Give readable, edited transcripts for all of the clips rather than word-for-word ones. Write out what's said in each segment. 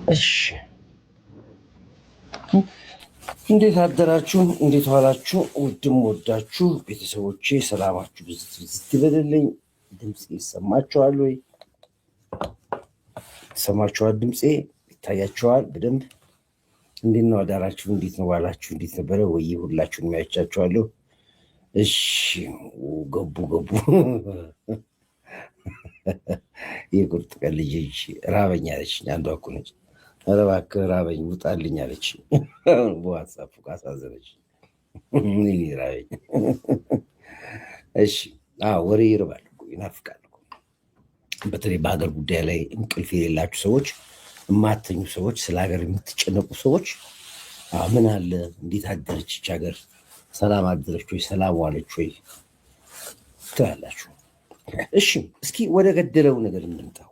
እሺ እንዴት አደራችሁ? እንዴት ዋላችሁ? ውድም ወዳችሁ ቤተሰቦቼ ሰላማችሁ ብዝት ይበልልኝ። ድምፄ ይሰማችኋል ወይ? ይሰማችኋል? ድምፄ ይታያችኋል በደንብ? እንዴት ነው አዳራችሁ? እንዴት ነው ዋላችሁ? እንዴት ነበረ? ወይ ሁላችሁንም ያቻችኋለሁ። እሺ ገቡ የቁርጥ ቀን ልጅ ራበኛ አለች። አንዷ እኮ ነች። ኧረ እባክህ ራበኝ ውጣልኝ አለች። በዋትሳፕ አሳዘነች። ራበኝ። እሺ ወሬ ይርባል፣ ይናፍቃል። በተለይ በሀገር ጉዳይ ላይ እንቅልፍ የሌላችሁ ሰዎች፣ የማተኙ ሰዎች፣ ስለ ሀገር የምትጨነቁ ሰዎች ምን አለ እንዴት አደረች ይች ሀገር፣ ሰላም አደረች ወይ፣ ሰላም ዋለች ወይ ትላላችሁ። እሺ እስኪ ወደ ገደለው ነገር እንምጣው።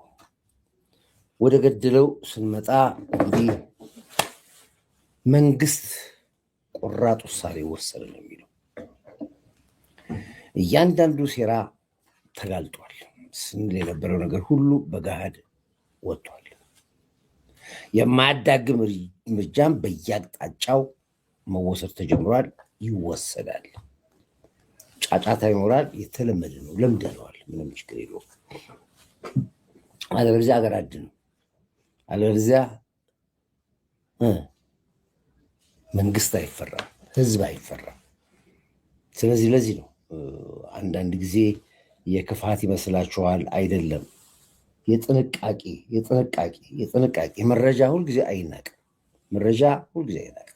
ወደ ገደለው ስንመጣ እንግዲህ መንግስት ቆራጥ ውሳኔ ወሰነ ነው የሚለው። እያንዳንዱ ሴራ ተጋልጧል። ስንል የነበረው ነገር ሁሉ በገሃድ ወጥቷል። የማያዳግም እርምጃም በየአቅጣጫው መወሰድ ተጀምሯል፣ ይወሰዳል። ጫጫታ ይኖራል፣ የተለመደ ነው፣ ለምደነዋል። ምንም ችግር የለውም። አለበለዚያ ሀገር አድን ነው። አለበለዚያ መንግስት አይፈራም፣ ህዝብ አይፈራም። ስለዚህ ለዚህ ነው አንዳንድ ጊዜ የክፋት ይመስላችኋል፣ አይደለም። የጥንቃቄ መረጃ ሁልጊዜ አይናቅም። መረጃ ሁልጊዜ አይናቅም።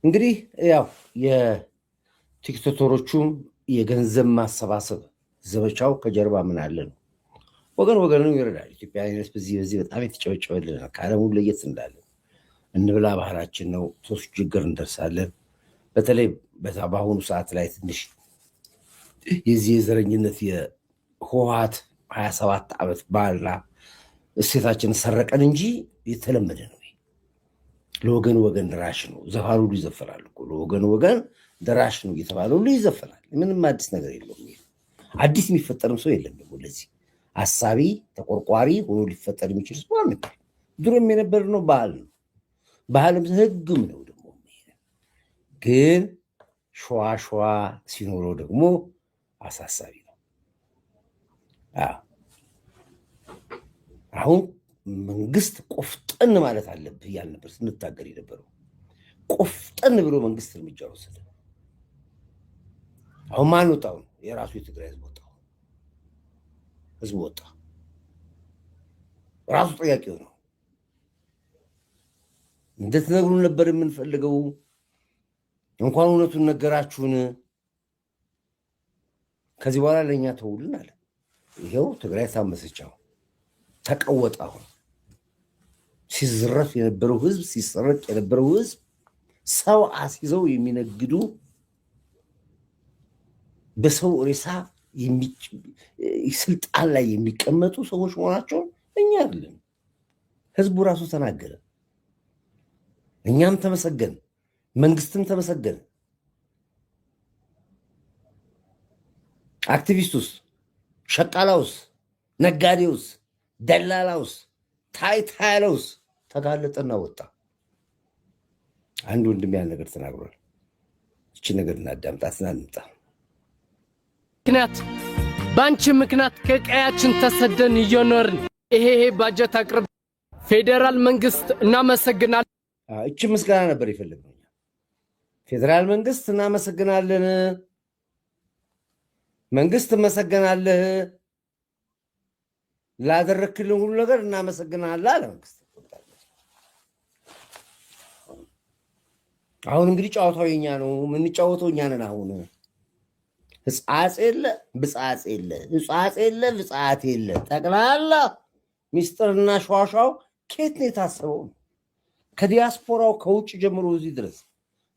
እንግዲህ ያው የቲክቶከሮቹም የገንዘብ ማሰባሰብ ዘመቻው ከጀርባ ምን አለ ነው። ወገንም ይረዳል። ኢትዮጵያዊነት በዚህ በጣም የተጨበጨበልን ከዓለሙ ለየት እንዳለን እንብላ ባህላችን ነው። ሶስት ችግር እንደርሳለን። በተለይ በአሁኑ ሰዓት ላይ ትንሽ የዚህ የዘረኝነት የህወሓት 27 ዓመት ባህልና እሴታችንን ሰረቀን እንጂ የተለመደ ነው። ለወገን ደራሽ ነው። ዘፋኑ ሁሉ ይዘፈናል እኮ ለወገን ደራሽ ነው እየተባለ ሁሉ ይዘፈናል። ምንም አዲስ ነገር የለውም። አዲስ የሚፈጠርም ሰው የለም። ደግሞ ለዚህ አሳቢ ተቆርቋሪ ሆኖ ሊፈጠር የሚችል ሰው አልነበር። ድሮም የነበር ነው። ባህል ነው። ባህልም ህግም ነው። ደግሞ ግን ሸዋ ሲኖረው ደግሞ አሳሳቢ ነው። አሁን መንግስት ቆፍጠን ማለት አለብህ እያል ነበር ስንታገር የነበረው። ቆፍጠን ብሎ መንግስት እርምጃ ወሰደ። አሁን ማን ወጣው? የራሱ የትግራይ ህዝብ ወጣ። ራሱ ጥያቄው ነው። እንድትነግሩን ነበር የምንፈልገው። እንኳን እውነቱን ነገራችሁን። ከዚህ በኋላ ለእኛ ተውልን አለ። ይሄው ትግራይ ታመሰቻው፣ ተቀወጠ። አሁን ሲዘረፍ የነበረው ህዝብ፣ ሲሰረቅ የነበረው ህዝብ፣ ሰው አስይዘው የሚነግዱ በሰው ሬሳ ስልጣን ላይ የሚቀመጡ ሰዎች መሆናቸውን እኛ አይደለም ህዝቡ ራሱ ተናገረ። እኛም ተመሰገን፣ መንግስትም ተመሰገን። አክቲቪስቱስ፣ ሸቃላውስ፣ ነጋዴውስ፣ ደላላውስ፣ ታይታያለውስ ተጋለጠና ወጣ። አንድ ወንድም ያን ነገር ተናግሯል። እቺ ነገር እናዳምጣትና እንምጣ። ምክንያት በአንቺ ምክንያት ከቀያችን ተሰደን እየኖርን ይሄ ባጀት አቅርብ ፌዴራል መንግስት እናመሰግናለን። እቺ ምስጋና ነበር የፈለግነው። ፌዴራል መንግስት እናመሰግናለን፣ መንግስት መሰገናለህ፣ ላደረክልን ሁሉ ነገር እናመሰግናለን አለ መንግስት። አሁን እንግዲህ ጨዋታው የኛ ነው፣ የምንጫወተው እኛ ነን። አሁን ህጻጽ የለ ብጻጽ የለ፣ ህጻጽ የለ ብጻት የለ፣ ጠቅላላ ሚስጥርና ሸዋሻው ከየት ነው የታሰበው? ከዲያስፖራው ከውጭ ጀምሮ እዚህ ድረስ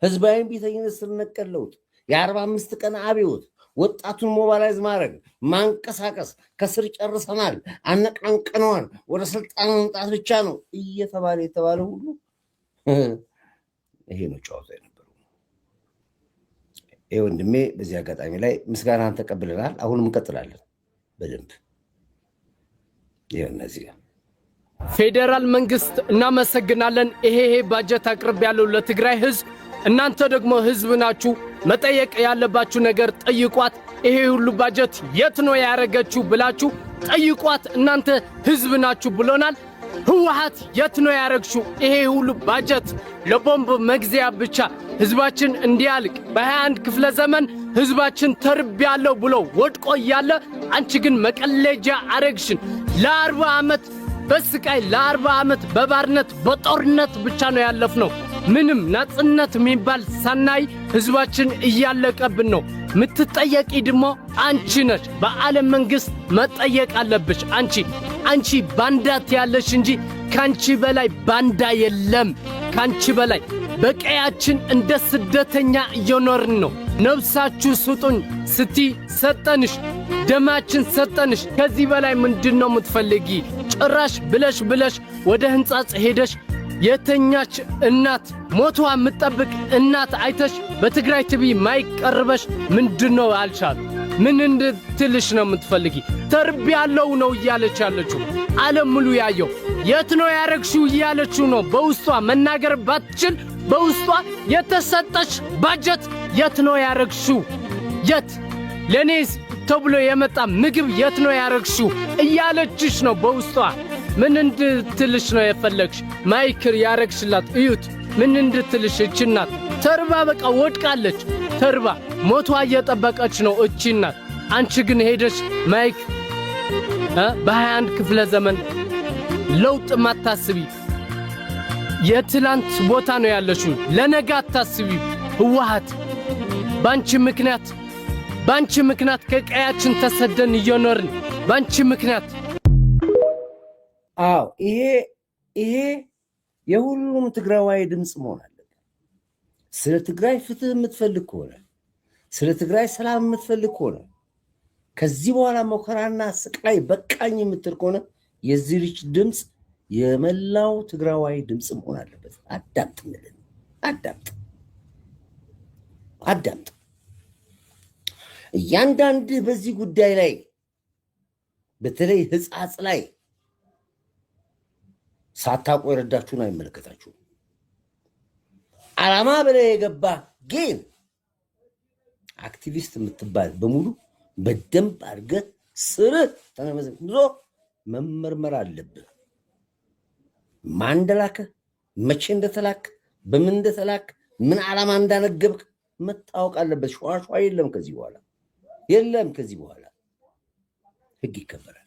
ህዝባዊ ቢተኝነት ስር ነቀል ለውጥ፣ የ45 ቀን አብዮት፣ ወጣቱን ሞባላይዝ ማድረግ፣ ማንቀሳቀስ፣ ከስር ጨርሰናል፣ አነቃንቀነዋል፣ ወደ ስልጣን መምጣት ብቻ ነው የተባለ ሁሉ ይሄ ነው ጨዋታ የነበረው። ይሄ ወንድሜ በዚህ አጋጣሚ ላይ ምስጋናን ተቀብለናል። አሁንም እንቀጥላለን በደንብ። ይሄ እነዚህ ፌዴራል መንግስት እናመሰግናለን። ይሄ ባጀት አቅርብ ያለው ለትግራይ ህዝብ። እናንተ ደግሞ ህዝብ ናችሁ፣ መጠየቅ ያለባችሁ ነገር ጠይቋት። ይሄ ሁሉ ባጀት የት ነው ያረገችው ብላችሁ ጠይቋት። እናንተ ህዝብ ናችሁ ብሎናል። ህወሓት የት ነው ያረግሽው? ይሄ ሁሉ ባጀት ለቦምብ መግዚያ ብቻ ህዝባችን እንዲያልቅ በ21 ክፍለ ዘመን ህዝባችን ተርብ ያለው ብሎ ወድቆ እያለ አንቺ ግን መቀለጃ አረግሽን። ለ40 ዓመት በስቃይ ለ40 ዓመት በባርነት በጦርነት ብቻ ነው ያለፍነው። ምንም ናጽነት የሚባል ሳናይ ህዝባችን እያለቀብን ነው። ምትጠየቂ ደግሞ አንቺ ነሽ። በዓለም መንግስት መጠየቅ አለብሽ። አንቺ ባንዳት ያለሽ እንጂ ካንቺ በላይ ባንዳ የለም። ካንቺ በላይ በቀያችን እንደ ስደተኛ እየኖርን ነው። ነፍሳችሁ ስጡኝ ስቲ ሰጠንሽ፣ ደማችን ሰጠንሽ። ከዚህ በላይ ምንድነው የምትፈልጊ? ጭራሽ ብለሽ ወደ ህንጻጽ ሄደሽ የተኛች እናት ሞቷ የምትጠብቅ እናት አይተሽ በትግራይ ቲቪ ማይቀርበሽ ምንድነው አልሻት? ምን እንድትልሽ ነው የምትፈልጊ? ተርብ ያለው ነው እያለች ያለችው ዓለም ሙሉ ያየው። የት ነው ያረግሽው እያለችው ነው። በውስጧ መናገር ባትችል በውስጧ የተሰጠች ባጀት የት ነው ያረግሽው? የት ለኔስ ተብሎ የመጣ ምግብ የት ነው ያረግሽው እያለችሽ ነው በውስጧ። ምን እንድትልሽ ነው የፈለግሽ? ማይክር ያረግሽላት እዩት። ምን እንድትልሽ እቺ እናት ተርባ በቃ ወድቃለች። ተርባ ሞቷ እየጠበቀች ነው እቺ እናት። አንቺ ግን ሄደሽ ማይክ በ21 ክፍለ ዘመን ለውጥ ማታስቢ የትላንት ቦታ ነው ያለሽው። ለነገ አታስቢ። ህወሓት ባንቺ ምክንያት ከቀያችን ተሰደን እየኖርን ባንቺ ምክንያት። አዎ ይሄ የሁሉም ትግራዋይ ድምፅ መሆን አለበት። ስለ ትግራይ ፍትህ የምትፈልግ ከሆነ፣ ስለ ትግራይ ሰላም የምትፈልግ ከሆነ፣ ከዚህ በኋላ መከራና ስቃይ በቃኝ የምትል ከሆነ የዚህ ልጅ ድምፅ የመላው ትግራዋይ ድምፅ መሆን አለበት። አዳምጥ። እያንዳንድ በዚህ ጉዳይ ላይ በተለይ ህጻጽ ላይ ሳታውቁ የረዳችሁን አይመለከታችሁም። ዓላማ በላይ የገባ ግን አክቲቪስት የምትባል በሙሉ በደንብ አድርገህ ስርህ ተነመዘዞ መመርመር አለብህ። ማን እንደላከ፣ መቼ እንደተላክ፣ በምን እንደተላክ፣ ምን ዓላማ እንዳነገብክ መታወቅ አለበት። ሸዋሸዋ የለም ከዚህ በኋላ ህግ ይከበራል።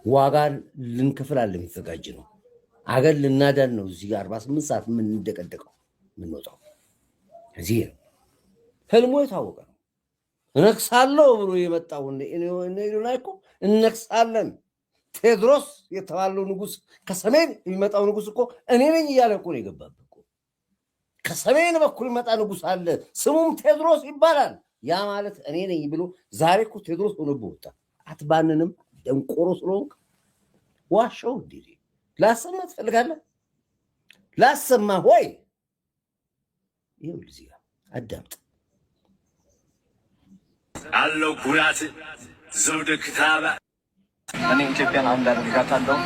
ዋጋ ልንከፍላለን የተዘጋጀ ነው። አገር ልናዳን ነው። እዚህ 48 ሰዓት ምን እንደቀደቀው ምን ወጣው እዚህ ነው። ህልሙ የታወቀ ነው። እነክሳለሁ ብሎ የመጣው እኔ እኮ እነክሳለን። ቴድሮስ የተባለው ንጉስ ከሰሜን የሚመጣው ንጉስ እኮ እኔ ነኝ እያለ እኮ ነው የገባበት እኮ። ከሰሜን በኩል ይመጣ ንጉስ አለ፣ ስሙም ቴድሮስ ይባላል። ያ ማለት እኔ ነኝ ብሎ ዛሬ እኮ ቴድሮስ ሆኖብህ ወጣ። አትባንንም ደንቆሮ ስለሆንክ ዋሻው እንዴ ላሰማ ትፈልጋለህ? ላሰማ ሆይ ይኸው ልጅ አዳምጥ አለው ኩራት ዘውደ ክታባ እኔ ኢትዮጵያን አንድ አደርጋታለሁ።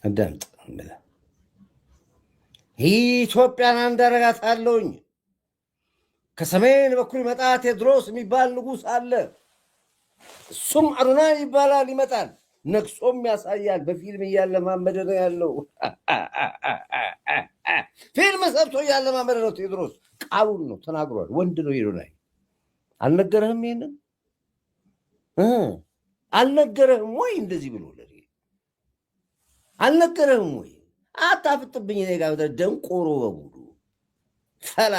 አዳምጥ ኢትዮጵያን አንድ አደርጋታለሁኝ። ከሰሜን በኩል መጣ ቴድሮስ የሚባል ንጉስ አለ። እሱም አዶና ይባላል። ይመጣል፣ ነግሶም ያሳያል። በፊልም እያለማመደ ነው ያለው። ፊልም ሰርቶ እያለማመደ ነው ቴድሮስ። ቃሉን ነው ተናግሯል። ወንድ ነው ይሉናል። አልነገረህም? ይሄንን አልነገረህም ወይ? እንደዚህ ብሎ አልነገረህም ወይ? አታፍጥብኝ። እኔ ጋር ደንቆሮ በሙሉ ፈላ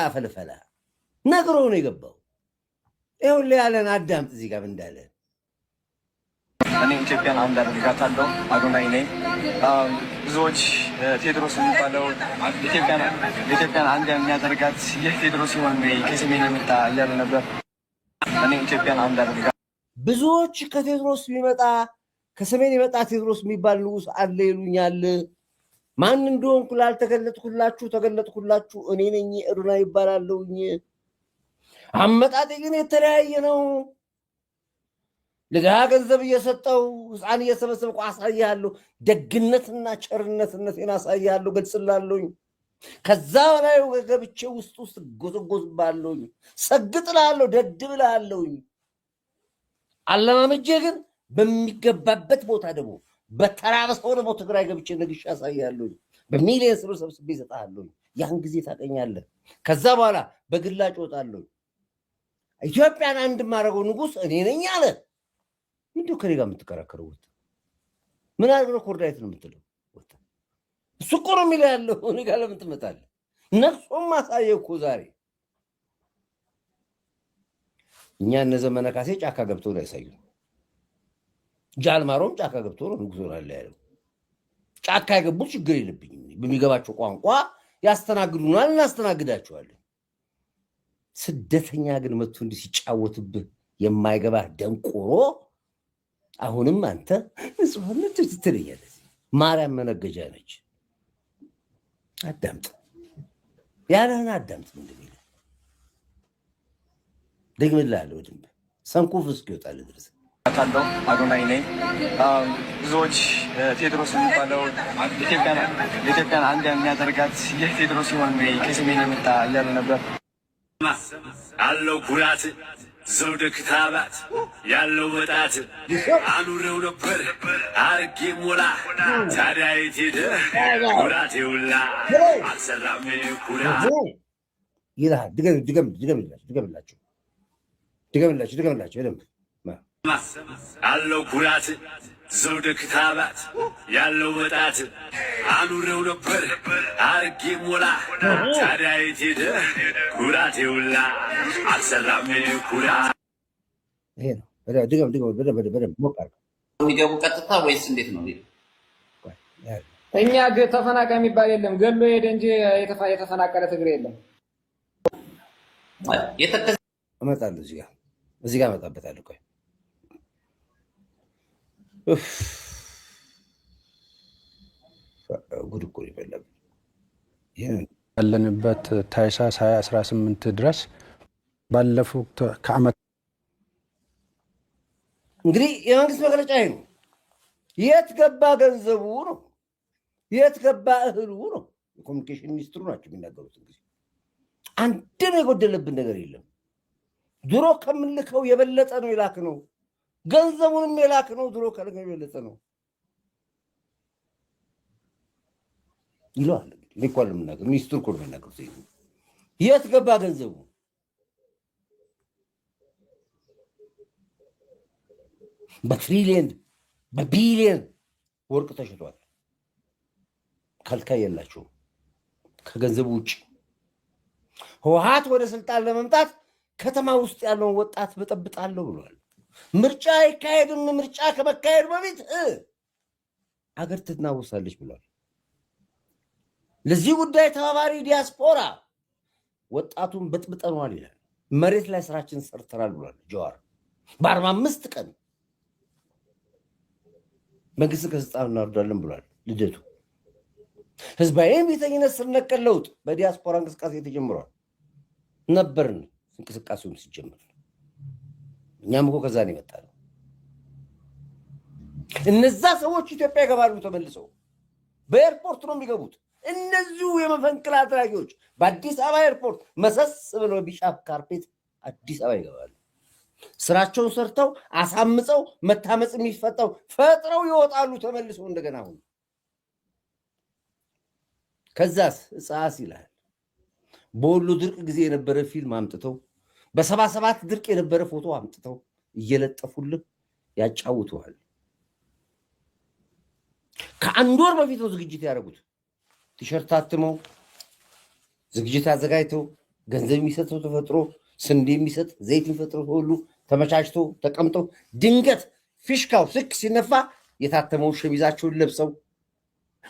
ነግሮ ነው የገባው። ይኸውልህ ያለን አዳምጥ። እዚህ ጋር እንዳለ እኔ ኢትዮጵያን አንድ አደርጋታለሁ። አዶናይ ነኝ። ብዙዎች ቴድሮስ የሚባለው ኢትዮጵያን አንድ የሚያደርጋት ይህ ቴድሮስ ሲሆን ከሰሜን የመጣ እያሉ ነበር። እኔ ኢትዮጵያን አንድ አደርጋታለሁ። ብዙዎች ከቴድሮስ የሚመጣ ከሰሜን የመጣ ቴድሮስ የሚባል ንጉስ አለ ይሉኛል። ማን እንደሆንኩ ላልተገለጥኩላችሁ ተገለጥኩላችሁ። እኔ ነኝ አዶናይ ይባላለሁኝ። አመጣጤ ግን የተለያየ ነው። ለድሃ ገንዘብ እየሰጠው ሕፃን እየሰበሰብኩ አሳያለሁ። ደግነትና ቸርነትነቴን አሳያለሁ፣ ገልጽላለሁኝ። ከዛ በላይ ገብቼ ውስጥ ጎዘጎዝባለሁኝ፣ ሰግጥላለሁ፣ ደድብላለሁኝ። አለማመጄ ግን በሚገባበት ቦታ ደግሞ በተራበሰው ደግሞ ትግራይ ገብቼ ነግሼ አሳያለሁኝ። በሚሊየንስ ብር ሰብስቤ እሰጥሃለሁኝ። ያን ጊዜ ታቀኛለህ። ከዛ በኋላ በግላጭ እወጣለሁ። ኢትዮጵያን አንድ የማደርገው ንጉሥ እኔ ነኝ አለ። ምንድን ከኔ ጋር የምትከራከረው? ምን አድርገህ ኮርዳይት ነው የምትለው? እሱ እኮ ነው የሚለው ያለው። እኔ ጋር ለምን ትመጣለህ? ነቅሶም ማሳየ እኮ ዛሬ እኛ እነ ዘመነ ካሴ ጫካ ገብቶ ነው ያሳዩ። ጃልማሮም ጫካ ገብቶ ነው ንጉሥ ሆናለሁ ያለው። ጫካ የገቡት ችግር የለብኝም፣ በሚገባቸው ቋንቋ ያስተናግዱናል፣ እናስተናግዳቸዋለን። ስደተኛ ግን መጥቶ እንዲህ ሲጫወትብህ የማይገባህ ደንቆሮ፣ አሁንም አንተ ንጹሕነት ትትለኛለህ። ማርያም መነገጃ ነች። አዳምጥ፣ ያለህን አዳምጥ። ምንድን ነው ደግምልሃለሁ በደንብ ሰንኩፍ እስኪወጣልህ ድረስ አለው። አዶናይ ነኝ። ብዙዎች ቴዎድሮስ የሚባለው ኢትዮጵያን አንድ የሚያደርጋት ይህ ቴዎድሮስ ሲሆን ከሰሜን የመጣ እያሉ ነበር። ያለው ኩራት ዘውደ ክታባት ያለው ወጣት አኑሬው ነበር አርጌ ሞላ ታዲያ የት ሄደ ኩራት የውላ አልሰራም ኩራት ይልሃል። ድገምላችሁ በደንብ ያለው ኩራት ዘውደ ክታባት ያለው ወጣት አኑሬው ነበር አርጌ ሞላ ታዲያ የት ሄደ ኩራት የውላ አልሰራም ኩራት። ይሄ ነው። በደንብ ሞቅ አድርገው የሚገቡ ቀጥታ ወይስ እንዴት ነው? እኛ ተፈናቃይ የሚባል የለም። ገሎ ሄደ እንጂ የተፈናቀለ ትግሬ የለም። እመጣለሁ እዚህ ጋር እመጣበታለሁ። ቆይ ጉድ እኮ ይፈለግ ያለንበት ታኅሳስ 2018 ድረስ ባለፉት ከዓመት እንግዲህ የመንግስት መግለጫ ይሄ ነው። የት ገባ ገንዘቡ ነው? የት ገባ እህሉ ነው? የኮሚኒኬሽን ሚኒስትሩ ናቸው የሚናገሩት። እንግዲህ አንድም የጎደለብን ነገር የለም። ድሮ ከምንልከው የበለጠ ነው የላክ ነው። ገንዘቡንም የላክ ነው ድሮ ከልከው የበለጠ ነው ይለዋል። ሊኳል የምናገር ሚኒስትሩ እኮ ነው የሚናገሩት። የት ገባ ገንዘቡ? በትሪሊየን በቢሊየን ወርቅ ተሽጧል። ከልካይ የላቸውም ከገንዘቡ ውጭ። ህወሓት ወደ ስልጣን ለመምጣት ከተማ ውስጥ ያለውን ወጣት በጠብጣለሁ ብሏል። ምርጫ አይካሄድም፣ ምርጫ ከመካሄድ በፊት አገር ትናወሳለች ብሏል። ለዚህ ጉዳይ ተባባሪ ዲያስፖራ ወጣቱን በጥብጠኗል ይላል። መሬት ላይ ስራችን ሰርተናል ብሏል ጀዋር። በ45 ቀን መንግስት ከስልጣን እናወርዳለን ብሏል ልደቱ። ህዝባዊ ቤተኝነት ስር ነቀል ለውጥ በዲያስፖራ እንቅስቃሴ ተጀምሯል ነበርን። እንቅስቃሴውም ሲጀምር እኛም እኮ ከዛ ነው የመጣ ነው። እነዛ ሰዎች ኢትዮጵያ ይገባሉ ተመልሰው በኤርፖርት ነው የሚገቡት። እነዚሁ የመፈንቅል አድራጊዎች በአዲስ አበባ ኤርፖርት መሰስ ብለው ቢጫ ካርፔት አዲስ አበባ ይገባሉ። ስራቸውን ሰርተው አሳምፀው መታመጽ የሚፈጠው ፈጥረው ይወጣሉ ተመልሰው እንደገና። አሁን ከዛስ እጻስ ይላል። በወሎ ድርቅ ጊዜ የነበረ ፊልም አምጥተው በ77 ድርቅ የነበረ ፎቶ አምጥተው እየለጠፉልህ ያጫውቱሃል። ከአንድ ወር በፊት ነው ዝግጅት ያደረጉት። ቲሸርት አትመው ዝግጅት አዘጋጅተው ገንዘብ የሚሰጠው ተፈጥሮ ስንዴ የሚሰጥ ዘይት የሚፈጥረው ሁሉ ተመቻችቶ ተቀምጠው ድንገት ፊሽካው ስክ ሲነፋ የታተመው ሸሚዛቸውን ለብሰው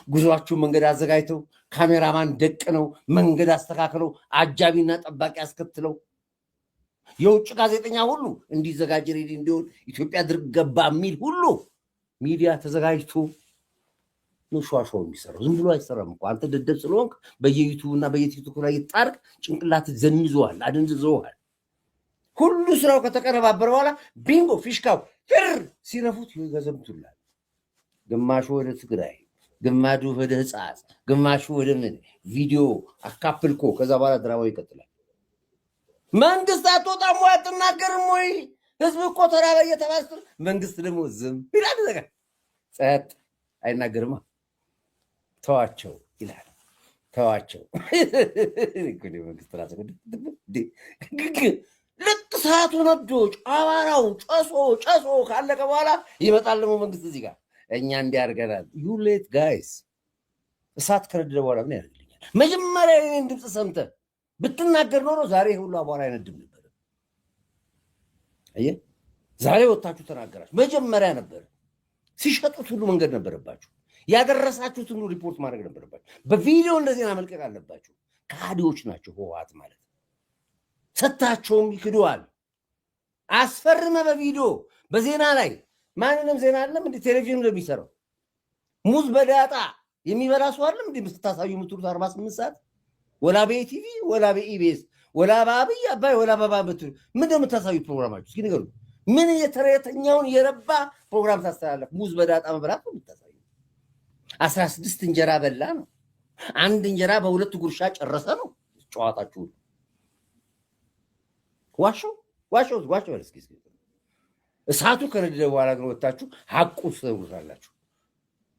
ጉዟቸውን መንገድ አዘጋጅተው ካሜራማን ደቅነው መንገድ አስተካክለው አጃቢና ጠባቂ አስከትለው የውጭ ጋዜጠኛ ሁሉ እንዲዘጋጅ ሬዲ እንዲሆን ኢትዮጵያ ድርቅ ገባ የሚል ሁሉ ሚዲያ ተዘጋጅቶ ነው ሸዋሸው የሚሰራው። ዝም ብሎ አይሰራም እኮ አንተ ደደብ ስለሆንክ በየዩቱብ እና በየቲክቶክ ላይ ይጣርቅ ጭንቅላት ዘንዘዋል፣ አደንዝዘዋል። ሁሉ ስራው ከተቀነባበረ በኋላ ቢንጎ ፊሽካው ሲነፉት ይገዘምቱላል። ግማሹ ወደ ትግራይ፣ ግማሹ ወደ ሕጻጽ፣ ግማሹ ወደ ምን ቪዲዮ አካፕልኮ ከዛ በኋላ ድራማው ይቀጥላል። መንግስት አትወጣም ወይ አትናገርም ወይ? ህዝብ እኮ ተራበ እየተባለ መንግስት ደግሞ ዝም ይላል። ዘጋ ጸጥ አይናገርማ። ተዋቸው ይላል። ተዋቸው መንግስት ራሱ ልክ ሰዓቱ ነዶ አባራው ጨሶ ካለቀ በኋላ ይመጣል ደግሞ መንግስት እዚህ ጋር እኛ እንዲያርገናል። ዩ ሌት ጋይስ እሳት ከነደደ በኋላ ምን ያደርግልኛል? መጀመሪያ የኔን ድምፅ ሰምተህ ብትናገር ኖሮ ዛሬ ሁሉ አቧራ አይነድም ነበር። አየህ ዛሬ ወጣችሁ ተናገራችሁ። መጀመሪያ ነበር ሲሸጡት ሁሉ መንገድ ነበረባችሁ። ያደረሳችሁትን ሁሉ ሪፖርት ማድረግ ነበረባችሁ። በቪዲዮ እንደዚህ መልቀቅ አለባችሁ። ከሃዲዎች ናቸው ህወሓት ማለት። ሰታቸውም ይክዱዋል። አስፈርመ በቪዲዮ በዜና ላይ ማንንም ዜና አለም እንደ ቴሌቪዥን ለሚሰራው ሙዝ በዳጣ የሚበላ ሰው አለም እንደ ምትታሳዩ የምትሉት 48 ሰዓት ወላ በኢቲቪ ወላ በኢቢኤስ ወላ በአብይ አባይ ወላ በባምቱ ምን እንደምታሳዩ ፕሮግራማችሁ እስኪ ንገሩ። ምን የተረተኛውን የረባ ፕሮግራም ታስተላልፍ? ሙዝ በዳጣ መብላት ነው የምታሳዩ። 16 እንጀራ በላ ነው። አንድ እንጀራ በሁለት ጉርሻ ጨረሰ ነው ጨዋታችሁ። ዋሾ እስኪ እሳቱ ከነደደ በኋላ ግን ወጣችሁ ሐቁ ትሰሩታላችሁ።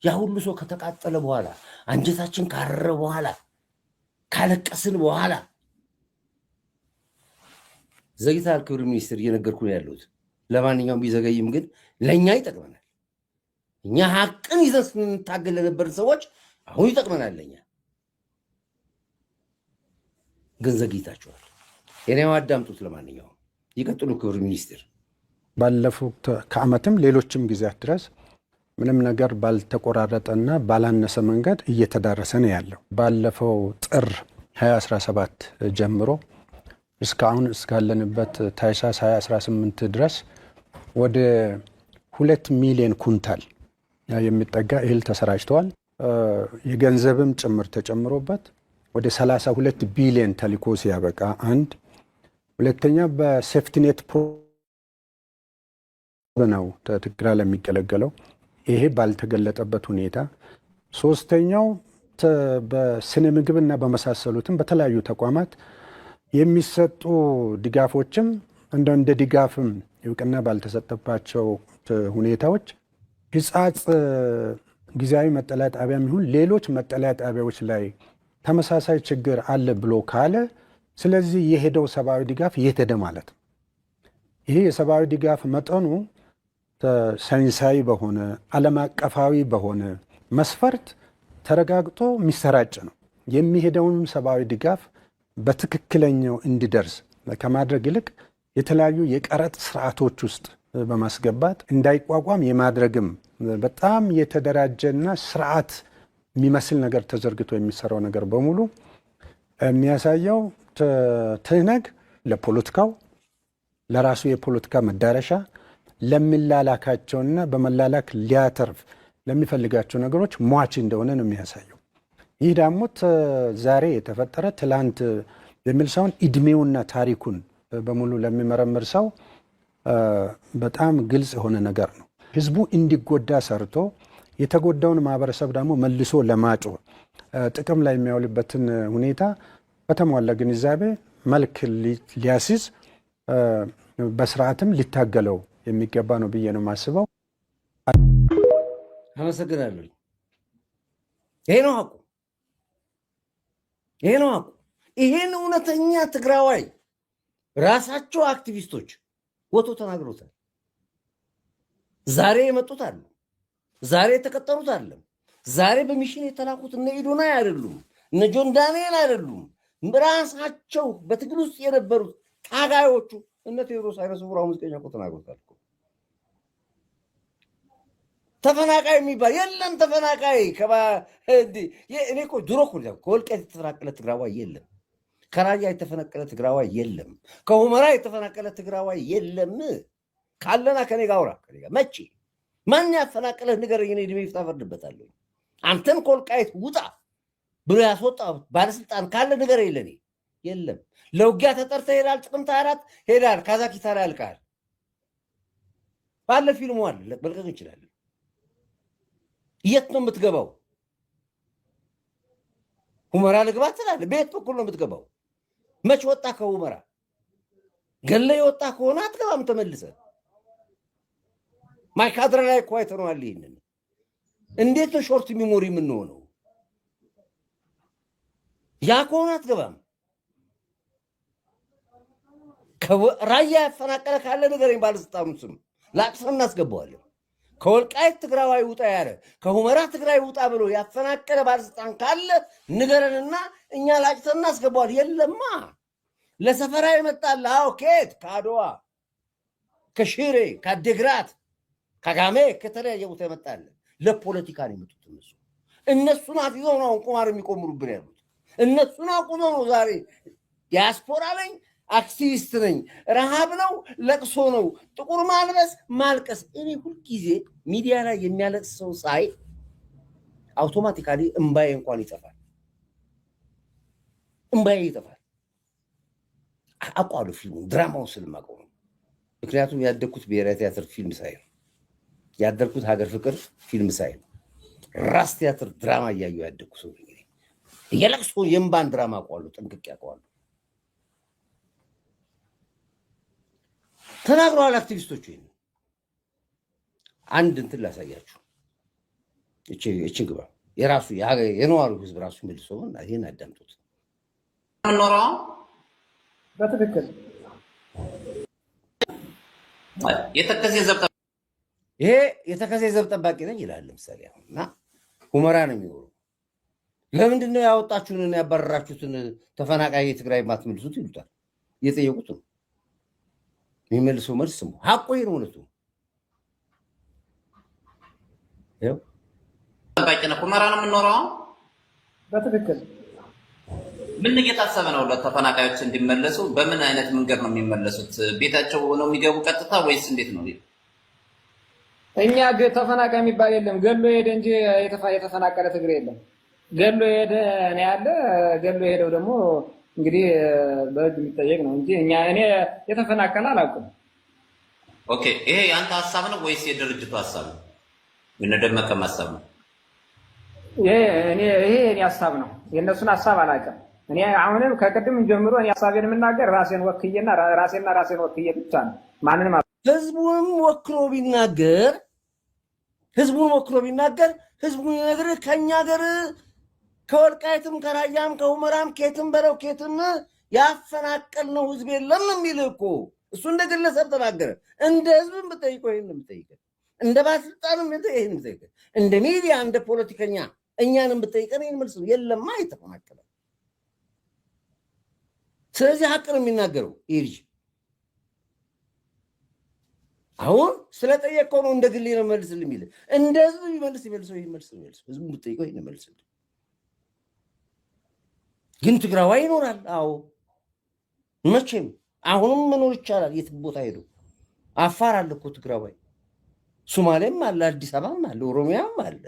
ያ ሁሉ ሰው ከተቃጠለ በኋላ አንጀታችን ካረረ በኋላ ካለቀስን በኋላ ዘግይታል። ክብር ሚኒስትር እየነገርኩ ነው ያለሁት። ለማንኛውም ቢዘገይም ግን ለእኛ ይጠቅመናል። እኛ ሐቅን ይዘን ስንታገል ለነበርን ሰዎች አሁን ይጠቅመናል ለእኛ። ግን ዘግይታችኋል። የኔው አዳምጡት። ለማንኛውም ይቀጥሉ ክብር ሚኒስትር። ባለፉት ከዓመትም ሌሎችም ጊዜያት ድረስ ምንም ነገር ባልተቆራረጠና ባላነሰ መንገድ እየተዳረሰ ነው ያለው። ባለፈው ጥር 2017 ጀምሮ እስካሁን እስካለንበት ታኅሳስ 2018 ድረስ ወደ 2 ሚሊዮን ኩንታል የሚጠጋ እህል ተሰራጭተዋል። የገንዘብም ጭምር ተጨምሮበት ወደ 32 ቢሊዮን ተልኮ ሲያበቃ አንድ ሁለተኛ በሴፍቲኔት ነው ትግራይ ለሚገለገለው ይሄ ባልተገለጠበት ሁኔታ፣ ሶስተኛው በስነ ምግብና በመሳሰሉትም በተለያዩ ተቋማት የሚሰጡ ድጋፎችም እንደ ድጋፍም እውቅና ባልተሰጠባቸው ሁኔታዎች ሕጻጽ ጊዜያዊ መጠለያ ጣቢያም ይሁን ሌሎች መጠለያ ጣቢያዎች ላይ ተመሳሳይ ችግር አለ ብሎ ካለ ስለዚህ የሄደው ሰብአዊ ድጋፍ የት ማለት ነው። ይሄ የሰብአዊ ድጋፍ መጠኑ ሳይንሳዊ በሆነ ዓለም አቀፋዊ በሆነ መስፈርት ተረጋግጦ የሚሰራጭ ነው። የሚሄደውንም ሰብአዊ ድጋፍ በትክክለኛው እንዲደርስ ከማድረግ ይልቅ የተለያዩ የቀረጥ ስርዓቶች ውስጥ በማስገባት እንዳይቋቋም የማድረግም በጣም የተደራጀና ስርዓት የሚመስል ነገር ተዘርግቶ የሚሰራው ነገር በሙሉ የሚያሳየው ትህነግ ለፖለቲካው ለራሱ የፖለቲካ መዳረሻ ለሚላላካቸውና በመላላክ ሊያተርፍ ለሚፈልጋቸው ነገሮች ሟች እንደሆነ ነው የሚያሳየው። ይህ ደግሞ ዛሬ የተፈጠረ ትላንት የሚል ሳይሆን እድሜውና ታሪኩን በሙሉ ለሚመረምር ሰው በጣም ግልጽ የሆነ ነገር ነው። ህዝቡ እንዲጎዳ ሰርቶ የተጎዳውን ማህበረሰብ ደግሞ መልሶ ለማጮ ጥቅም ላይ የሚያውልበትን ሁኔታ በተሟላ ግንዛቤ መልክ ሊያስይዝ በስርዓትም ሊታገለው የሚገባ ነው ብዬ ነው የማስበው። አመሰግናለሁ። ይሄ ነው ሐቁ። ይሄን እውነተኛ ትግራዋይ ራሳቸው አክቲቪስቶች ወጥቶ ተናግሮታል። ዛሬ የመጡት አሉ፣ ዛሬ የተቀጠሩት አለ፣ ዛሬ በሚሽን የተላኩት እነ ኢዶናይ አይደሉም፣ እነ ጆን ዳንኤል አይደሉም። ራሳቸው በትግል ውስጥ የነበሩት ታጋዮቹ እነ ቴዎድሮስ ኃይለስውር ሙዚቀኛ እኮ ተናግሮታል። ተፈናቃይ የሚባል የለም። ተፈናቃይ እኔ እኮ ድሮ ከወልቃይት የተፈናቀለ ትግራዋይ የለም። ከራያ የተፈናቀለ ትግራዋይ የለም። ከሁመራ የተፈናቀለ ትግራዋይ የለም። ካለና ከኔ ጋር አውራ። መቼ ማን ያፈናቀለህ ንገረኝ። እኔ ዕድሜ ይፍታ እፈርድበታለሁ። አንተን ከወልቃይት ውጣ ብሎ ያስወጣ ባለስልጣን ካለ ንገረኝ ለኔ። የለም። ለውጊያ ተጠርተህ ሄዳል። ጥቅምት 24 ሄዳል። ካዛኪስታን ያልቃል። ባለ ፊልሙ አለ መልቀቅ እንችላለን። የት ነው የምትገባው? ሁመራ ልግባ ትላለህ። በየት በኩል ነው የምትገባው? መች ወጣ ከሁመራ? ገለ የወጣ ከሆነ አትገባም ተመልሰህ። ማይካድራ ላይ እኮ አይተነዋል ይሄንን። እንዴት ነው ሾርት ሚሞሪ የምንሆነው? ያ ከሆነ አትገባም። ራያ ያፈናቀለ ካለ ንገረኝ፣ ባለስልጣኑ ስም ላቅሰን እናስገባዋለን። ከወልቃይት ትግራዋይ ውጣ ያለ ከሁመራ ትግራይ ውጣ ብሎ ያፈናቀለ ባለስልጣን ካለ ንገረንና እኛ ላጭተን እናስገባዋለን። የለማ ለሰፈራ ይመጣል። አዎ ከየት? ከአድዋ፣ ከሽሬ፣ ከአዴግራት፣ ከጋሜ፣ ከተለያየ ቦታ ይመጣል። ለፖለቲካ ነው የመጡት እነሱን አፍይዘው ነው ቁማር የሚቆምሩብን ያሉት። እነሱን አቁመው ነው ዛሬ ዲያስፖራ ነኝ አክቲቪስት ነኝ፣ ረሃብ ነው፣ ለቅሶ ነው፣ ጥቁር ማልበስ፣ ማልቀስ። እኔ ሁልጊዜ ሚዲያ ላይ የሚያለቅስ ሰው ሳይ አውቶማቲካሊ እምባዬ እንኳን ይጠፋል። እምባዬ ይጠፋል። አቋሉ ፊልሙን ድራማውን ስለማውቀው ነው። ምክንያቱም ያደግኩት ብሔራዊ ቲያትር ፊልም ሳይ ነው። ያደግኩት ሀገር ፍቅር ፊልም ሳይ ነው። ራስ ቲያትር ድራማ እያየሁ ያደግኩ ሰው ነኝ። የለቅሶ የእምባን ድራማ አውቀዋለሁ፣ ጠንቅቄ አውቀዋለሁ። ተናግረዋል አክቲቪስቶቹ። ይሄን አንድ እንትን ላሳያችሁ። እቺ ግባ የራሱ የነዋሪው ህዝብ ራሱ መልሶ ይሄን አዳምጡት። ኖሮ በትክክል ይሄ የተከዜ ዘብ ጠባቂ ነኝ ይላል። ለምሳሌ አሁንና ሁመራ ነው የሚኖሩ። ለምንድን ነው ያወጣችሁንን ያባረራችሁትን ተፈናቃይ የትግራይ ማትመልሱት ይሉታል። እየጠየቁት ነው። የሚመልሰው መልስ ስሙ። ሀቁ ይሄ ነው። እውነቱ ይኸው ጠባቂ ነው። ሁመራ ነው የምንኖረው። በትክክል ምን እየታሰበ ነው ለተፈናቃዮች እንዲመለሱ? በምን አይነት መንገድ ነው የሚመለሱት? ቤታቸው ነው የሚገቡ ቀጥታ ወይስ እንዴት ነው? እኛ ተፈናቃይ የሚባል የለም። ገሎ ሄደ እንጂ የተፈናቀለ ትግሬ የለም። ገሎ ሄደ ነው ያለ። ገሎ ሄደው ደግሞ እንግዲህ በህግ የሚጠየቅ ነው እንጂ እኔ የተፈናቀለ አላውቅም። ኦኬ፣ ይሄ ያንተ ሀሳብ ነው ወይስ የድርጅቱ ሀሳብ ነው? የነደመቀም ሀሳብ ነው? ይሄ እኔ ሀሳብ ነው። የእነሱን ሀሳብ አላውቅም። እኔ አሁንም ከቅድም ጀምሮ እኔ ሀሳቤን የምናገር ራሴን ወክዬና ራሴን ወክዬ ብቻ ነው። ማንንም ህዝቡን ወክሎ ቢናገር ህዝቡ ይነግር ከኛ ሀገር ከወልቃይትም ከራያም ከሁመራም ኬትም በለው ኬትም ያፈናቀልነው ህዝብ የለም የሚል እኮ እሱ እንደ ግለሰብ ተናገረ። እንደ ህዝብም ብጠይቀው ይሄን ብጠይቀ፣ እንደ ባለስልጣንም ይሄን ብጠይቀ፣ እንደ ሚዲያ እንደ ፖለቲከኛ እኛንም ብጠይቀን ይሄን መልስ የለማ የተፈናቀለ። ስለዚህ ሀቅ ነው የሚናገረው ይሄ ልጅ። አሁን ስለጠየቀው ነው እንደ ግሌ ነው መልስልኝ የሚል። እንደ ህዝብ ይመልሰው ይሄን መልስ ነው። ህዝቡ ብጠይቀው ይሄን መልስልኝ። ግን ትግራዋይ ይኖራል። አዎ መቼም አሁንም መኖር ይቻላል። የት ቦታ ሄዶ አፋር አለ እኮ ትግራዋይ፣ ሶማሌም አለ፣ አዲስ አበባም አለ፣ ኦሮሚያም አለ።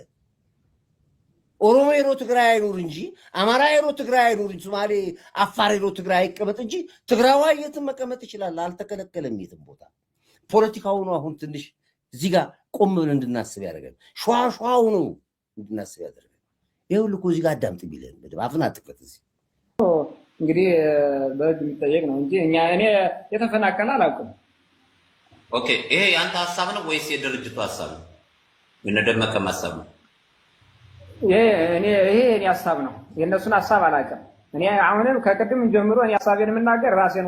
ኦሮሞ ሄዶ ትግራይ አይኖር እንጂ አማራ ሄዶ ትግራይ አይኖር እንጂ ሶማሌ አፋር ሄዶ ትግራይ አይቀመጥ እንጂ ትግራዋይ የትም መቀመጥ ይችላል። አልተከለከለም የትም ቦታ። ፖለቲካው ነው አሁን ትንሽ እዚህ ጋር ቆም ብለን እንድናስብ ያደርጋል። ሸዋው ነው እንድናስብ ያደርጋል። ይኸውልህ እኮ እዚህ ጋር አዳምጥ ቢለን አፍን አትክፈት። እዚህ እንግዲህ በህግ የሚጠየቅ ነው እንጂ እኔ የተፈናቀለ አላውቅም። ኦኬ፣ ይሄ ያንተ ሀሳብ ነው ወይስ የድርጅቱ ሀሳብ ነው? የነደመቀም ሀሳብ ነው? ይሄ እኔ ሀሳብ ነው። የእነሱን ሀሳብ አላውቅም። እኔ አሁንም ከቅድም ጀምሮ እኔ ሀሳቤን የምናገር ራሴን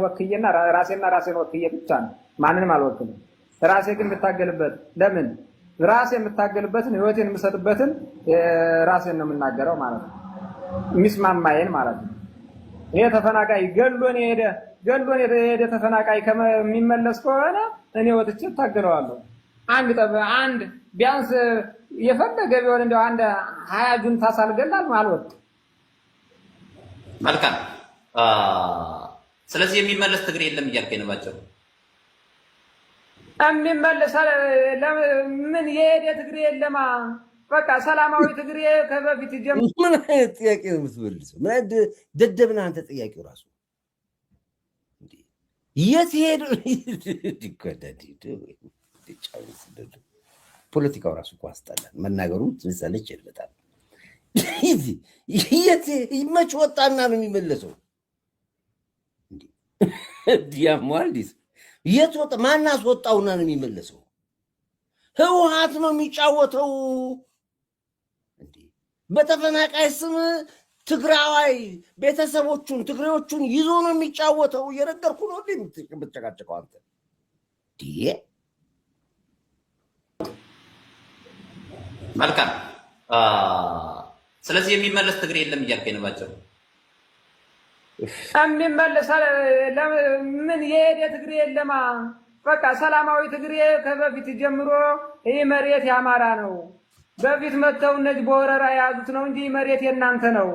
ወክዬ ብቻ ነው። ማንንም አልወክልም። ራሴ ግን የምታገልበት ለምን ራሴ የምታገልበትን ህይወቴን የምሰጥበትን ራሴን ነው የምናገረው ማለት ነው። የሚስማማዬን ማለት ነው። ይሄ ተፈናቃይ ገሎን የሄደ ተፈናቃይ ከሚመለስ ከሆነ እኔ ወጥቼ እታገለዋለሁ። አንድ ቢያንስ የፈለገ ቢሆን እንደው አንድ 20 ጁንታ ሳልገላል ማለት መልካም። ስለዚህ የሚመለስ ትግሬ የለም እያልከኝ ነው ባጭሩ? የሚመለስ ምን የሄደ ትግሬ የለማ። በቃ ሰላማዊ ትግሬ ከበፊት ጀምሮ ምን አይነት ጥያቄ ነው የምትመልሰው? ምን አይነት ደደብ ነህ አንተ? ጥያቄው ራሱ የት ሄዱ? ፖለቲካው ራሱ እኮ አስጠላል። መናገሩ ትንሰለች ይልበታል። የት መች ወጣና ነው የሚመለሰው? ዲያሟልዲስ የት ወጣ? ማን አስወጣውና ነው የሚመለሰው? ህወሓት ነው የሚጫወተው። በተፈናቃይ ስም ትግራዋይ ቤተሰቦቹን ትግሬዎቹን ይዞ ነው የሚጫወተው። እየነገርኩ ነው የምትጨቃጨቀው አንተ። መልካም። ስለዚህ የሚመለስ ትግሬ የለም እያልከኝ ነው ባጭሩ? የሚመለስ ምን የሄደ ትግሬ የለማ። በቃ ሰላማዊ ትግሬ ከበፊት ጀምሮ ይህ መሬት ያማራ ነው። በፊት መጥተው እነዚህ በወረራ የያዙት ነው እንጂ መሬት የእናንተ ነው።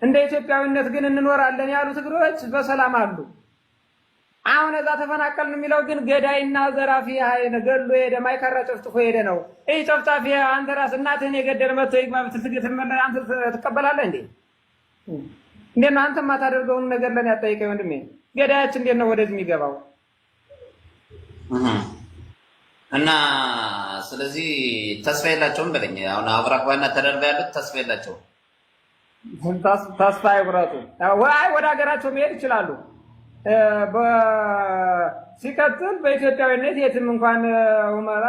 እንደ ኢትዮጵያዊነት ግን እንኖራለን ያሉ ትግሬዎች በሰላም አሉ። አሁን እዛ ተፈናቀልን የሚለው ግን ገዳይና ዘራፊ ገሎ ሄደ፣ ማይካራ ጨፍጭፎ ሄደ ነው። ይህ ጨፍጫፊ አንተ ራስ እናትህን የገደል መጥቶ ይግባ አንተ ትቀበላለህ እንዴ? እንዴት ነው አንተ የማታደርገውን ነገር ለኔ ያጠይቀኝ ወንድሜ። ገዳያችን እንዴት ነው ወደዚህ የሚገባው? እና ስለዚህ ተስፋ የላቸውም በለኝ። አሁን አብራክባና ተደርጋ ያሉት ተስፋ የላቸውም። ተስፋ ይቁረጡ። ወደ ሀገራቸው መሄድ ይችላሉ። ሲቀጥል በኢትዮጵያዊነት የትም እንኳን ሁመራ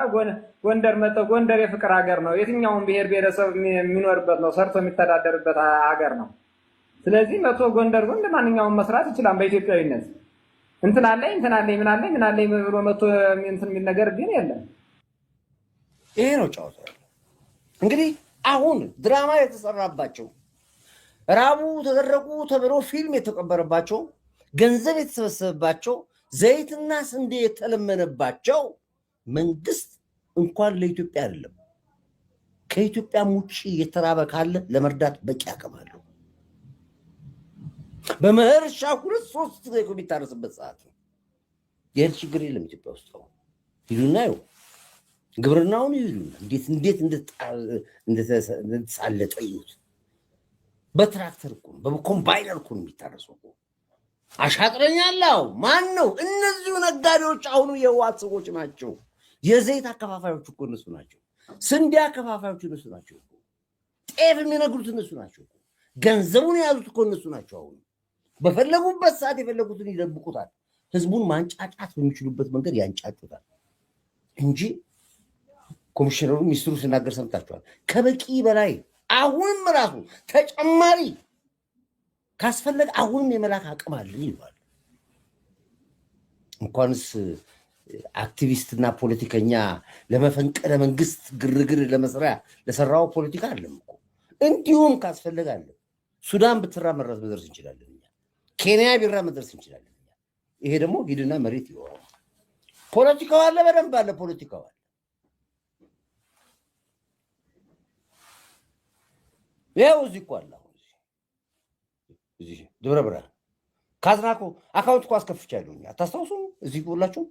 ጎንደር መጥተው ጎንደር የፍቅር ሀገር ነው። የትኛውን ብሔር ብሔረሰብ የሚኖርበት ነው፣ ሰርቶ የሚተዳደርበት ሀገር ነው። ስለዚህ መጥቶ ጎንደር እንደ ማንኛውም መስራት ይችላል በኢትዮጵያዊነት። እንትን አለኝ ምን አለኝ ብሎ መጥቶ እንትን የሚል ነገር ግን የለም። ይሄ ነው ጨዋታው። እንግዲህ አሁን ድራማ የተሰራባቸው ራቡ ተደረቁ ተብሎ ፊልም የተቀበረባቸው ገንዘብ የተሰበሰበባቸው ዘይትና ስንዴ የተለመነባቸው መንግስት እንኳን ለኢትዮጵያ አይደለም ከኢትዮጵያም ውጭ የተራበ ካለ ለመርዳት በቂ አቅም አለው። በመርሻ 2-3 ጊዜ የሚታረስበት ሰዓት ነው። ይህ ችግር የለም ኢትዮጵያ ውስጥ። አሁን ሂዱና ይኸው ግብርናውን ይሉና እንዴት እንደተሳለጠ ይዩት። በትራክተር እኮ ነው፣ በኮምባይነር እኮ ነው የሚታረሰው እኮ። አሻጥረኛለሁ ማን ነው? እነዚሁ ነጋዴዎች አሁኑ የህወሓት ሰዎች ናቸው። የዘይት አከፋፋዮች እኮ እነሱ ናቸው። ስንዴ አከፋፋዮች እነሱ ናቸው። ጤፍ የሚነግሩት እነሱ ናቸው። ገንዘቡን የያዙት እኮ እነሱ ናቸው። አሁን በፈለጉበት ሰዓት የፈለጉትን ይደብቁታል። ህዝቡን ማንጫጫት በሚችሉበት መንገድ ያንጫጩታል እንጂ ኮሚሽነሩ ሚኒስትሩ ሲናገር ሰምታችኋል። ከበቂ በላይ አሁንም ራሱ ተጨማሪ ካስፈለገ አሁንም የመላክ አቅም አለን ይሏል። እንኳንስ አክቲቪስትና ፖለቲከኛ ለመፈንቅለ መንግስት ግርግር ለመስሪያ ለሰራው ፖለቲካ አለም እኮ እንዲሁም ካስፈለገ አለ። ሱዳን ብትራመድ መድረስ እንችላለን። ኬንያ ቢራ መድረስ እንችላለን። ይሄ ደግሞ ሂድና መሬት ይወራል። ፖለቲካው አለ፣ በደንብ አለ። ፖለቲካው አለ። ያው እዚህ እኮ አለ። አሁን እዚህ ደብረ ብርሃን ካዝና እኮ አካውንት እኮ አስከፍቻለሁ። አታስታውሱም? እዚህ ሁላችሁ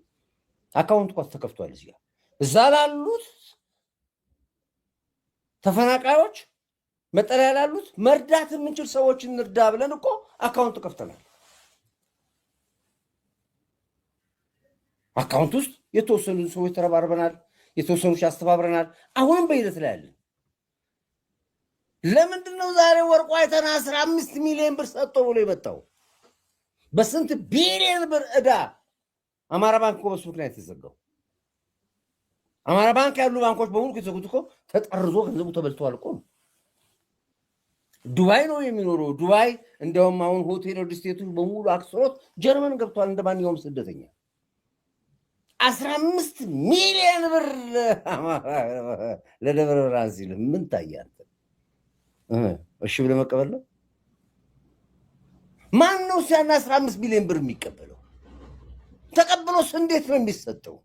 አካውንት እኮ ተከፍቷል። እዚህ እዛ ላሉት ተፈናቃዮች መጠለያ ላሉት መርዳት የምንችል ሰዎች እንርዳ ብለን እኮ አካውንት ከፍተናል። አካውንት ውስጥ የተወሰኑ ሰዎች ተረባርበናል፣ የተወሰኑች አስተባብረናል። አሁንም በሂደት ላይ ያለን። ለምንድን ነው ዛሬ ወርቁ አይተና 15 ሚሊዮን ብር ሰጥቶ ብሎ የመጣው? በስንት ቢሊዮን ብር ዕዳ አማራ ባንክ እኮ በሱ ምክንያት የተዘጋው። አማራ ባንክ ያሉ ባንኮች በሙሉ ከተዘጉት እኮ ተጠርዞ ገንዘቡ ተበልተዋል እኮ ነው። ዱባይ ነው የሚኖረው። ዱባይ እንደውም አሁን ሆቴል ሪስቴቶች በሙሉ አክስሮት ጀርመን ገብቷል እንደማንኛውም ስደተኛ። 15 ሚሊዮን ብር ለደብረ ብርሃን ሲል ምን ታያል? እሺ ብለህ መቀበል ነው? ማን ነው ሲያና 15 ሚሊዮን ብር የሚቀበለው? ተቀብሎስ እንዴት ነው የሚሰጠው?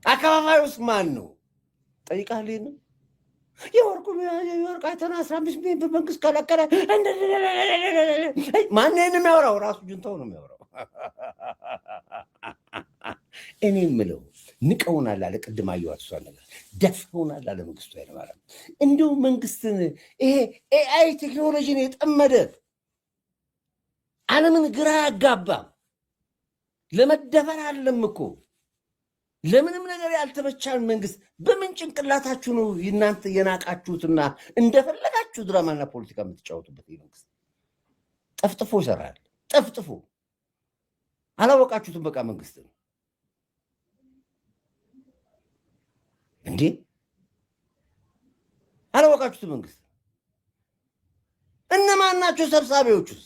አከፋፋዩስ ማን ነው? ጠይቃለህ ነው የወርቁ አይተና 15 ሚሊዮን ብር መንግስት ከለከለ። ማን ነው የሚያወራው? ራሱ ጁንታው ነው የሚያወራው። እኔ የምለው ንቀውናል አለ። ቅድም አየኋት እሷን ነገር ደፍረውናል አለ መንግስቱ ኃይለማርያም። እንዲሁ መንግስትን ይሄ ኤአይ ቴክኖሎጂን የጠመደ ዓለምን ግራ ያጋባም ለመደፈር አለም እኮ ለምንም ነገር ያልተመቻን መንግስት በምን ጭንቅላታችሁ ነው እናንተ የናቃችሁትና እንደፈለጋችሁ ድራማና ፖለቲካ የምትጫወቱበት? መንግስት ጠፍጥፎ ይሰራል። ጠፍጥፎ አላወቃችሁትም። በቃ መንግስት ነው እንዴ? አላወቃችሁትም? መንግስት እነማን ናቸው ሰብሳቢዎቹስ?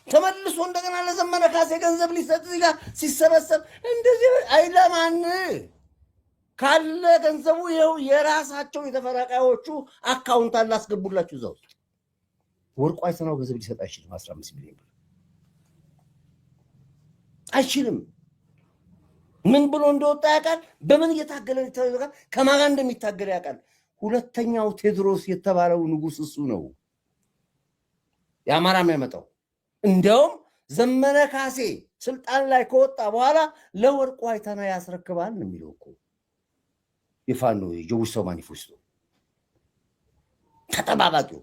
ተመልሶ እንደገና ለዘመነ ካሴ ገንዘብ ሊሰጥ ጋር ሲሰበሰብ እንደዚህ አይለማን ካለ ገንዘቡ ይኸው የራሳቸው የተፈራቃዮቹ አካውንት አላስገቡላችሁ እዛ ውስጥ። ወርቁ አይተናው ገንዘብ ሊሰጥ አይችልም። 15 ሚሊዮን ብር አይችልም። ምን ብሎ እንደወጣ ያውቃል። በምን እየታገለ ይታገላል። ከማን ጋር እንደሚታገል ያውቃል። ሁለተኛው ቴዎድሮስ የተባለው ንጉስ እሱ ነው የአማራ የሚያመጣው። እንደውም ዘመነ ካሴ ስልጣን ላይ ከወጣ በኋላ ለወርቁ አይተና ያስረክባል ነው የሚለው እኮ የፋኖ የጀውሶ ማኒፌስቶ ተጠባባቂው።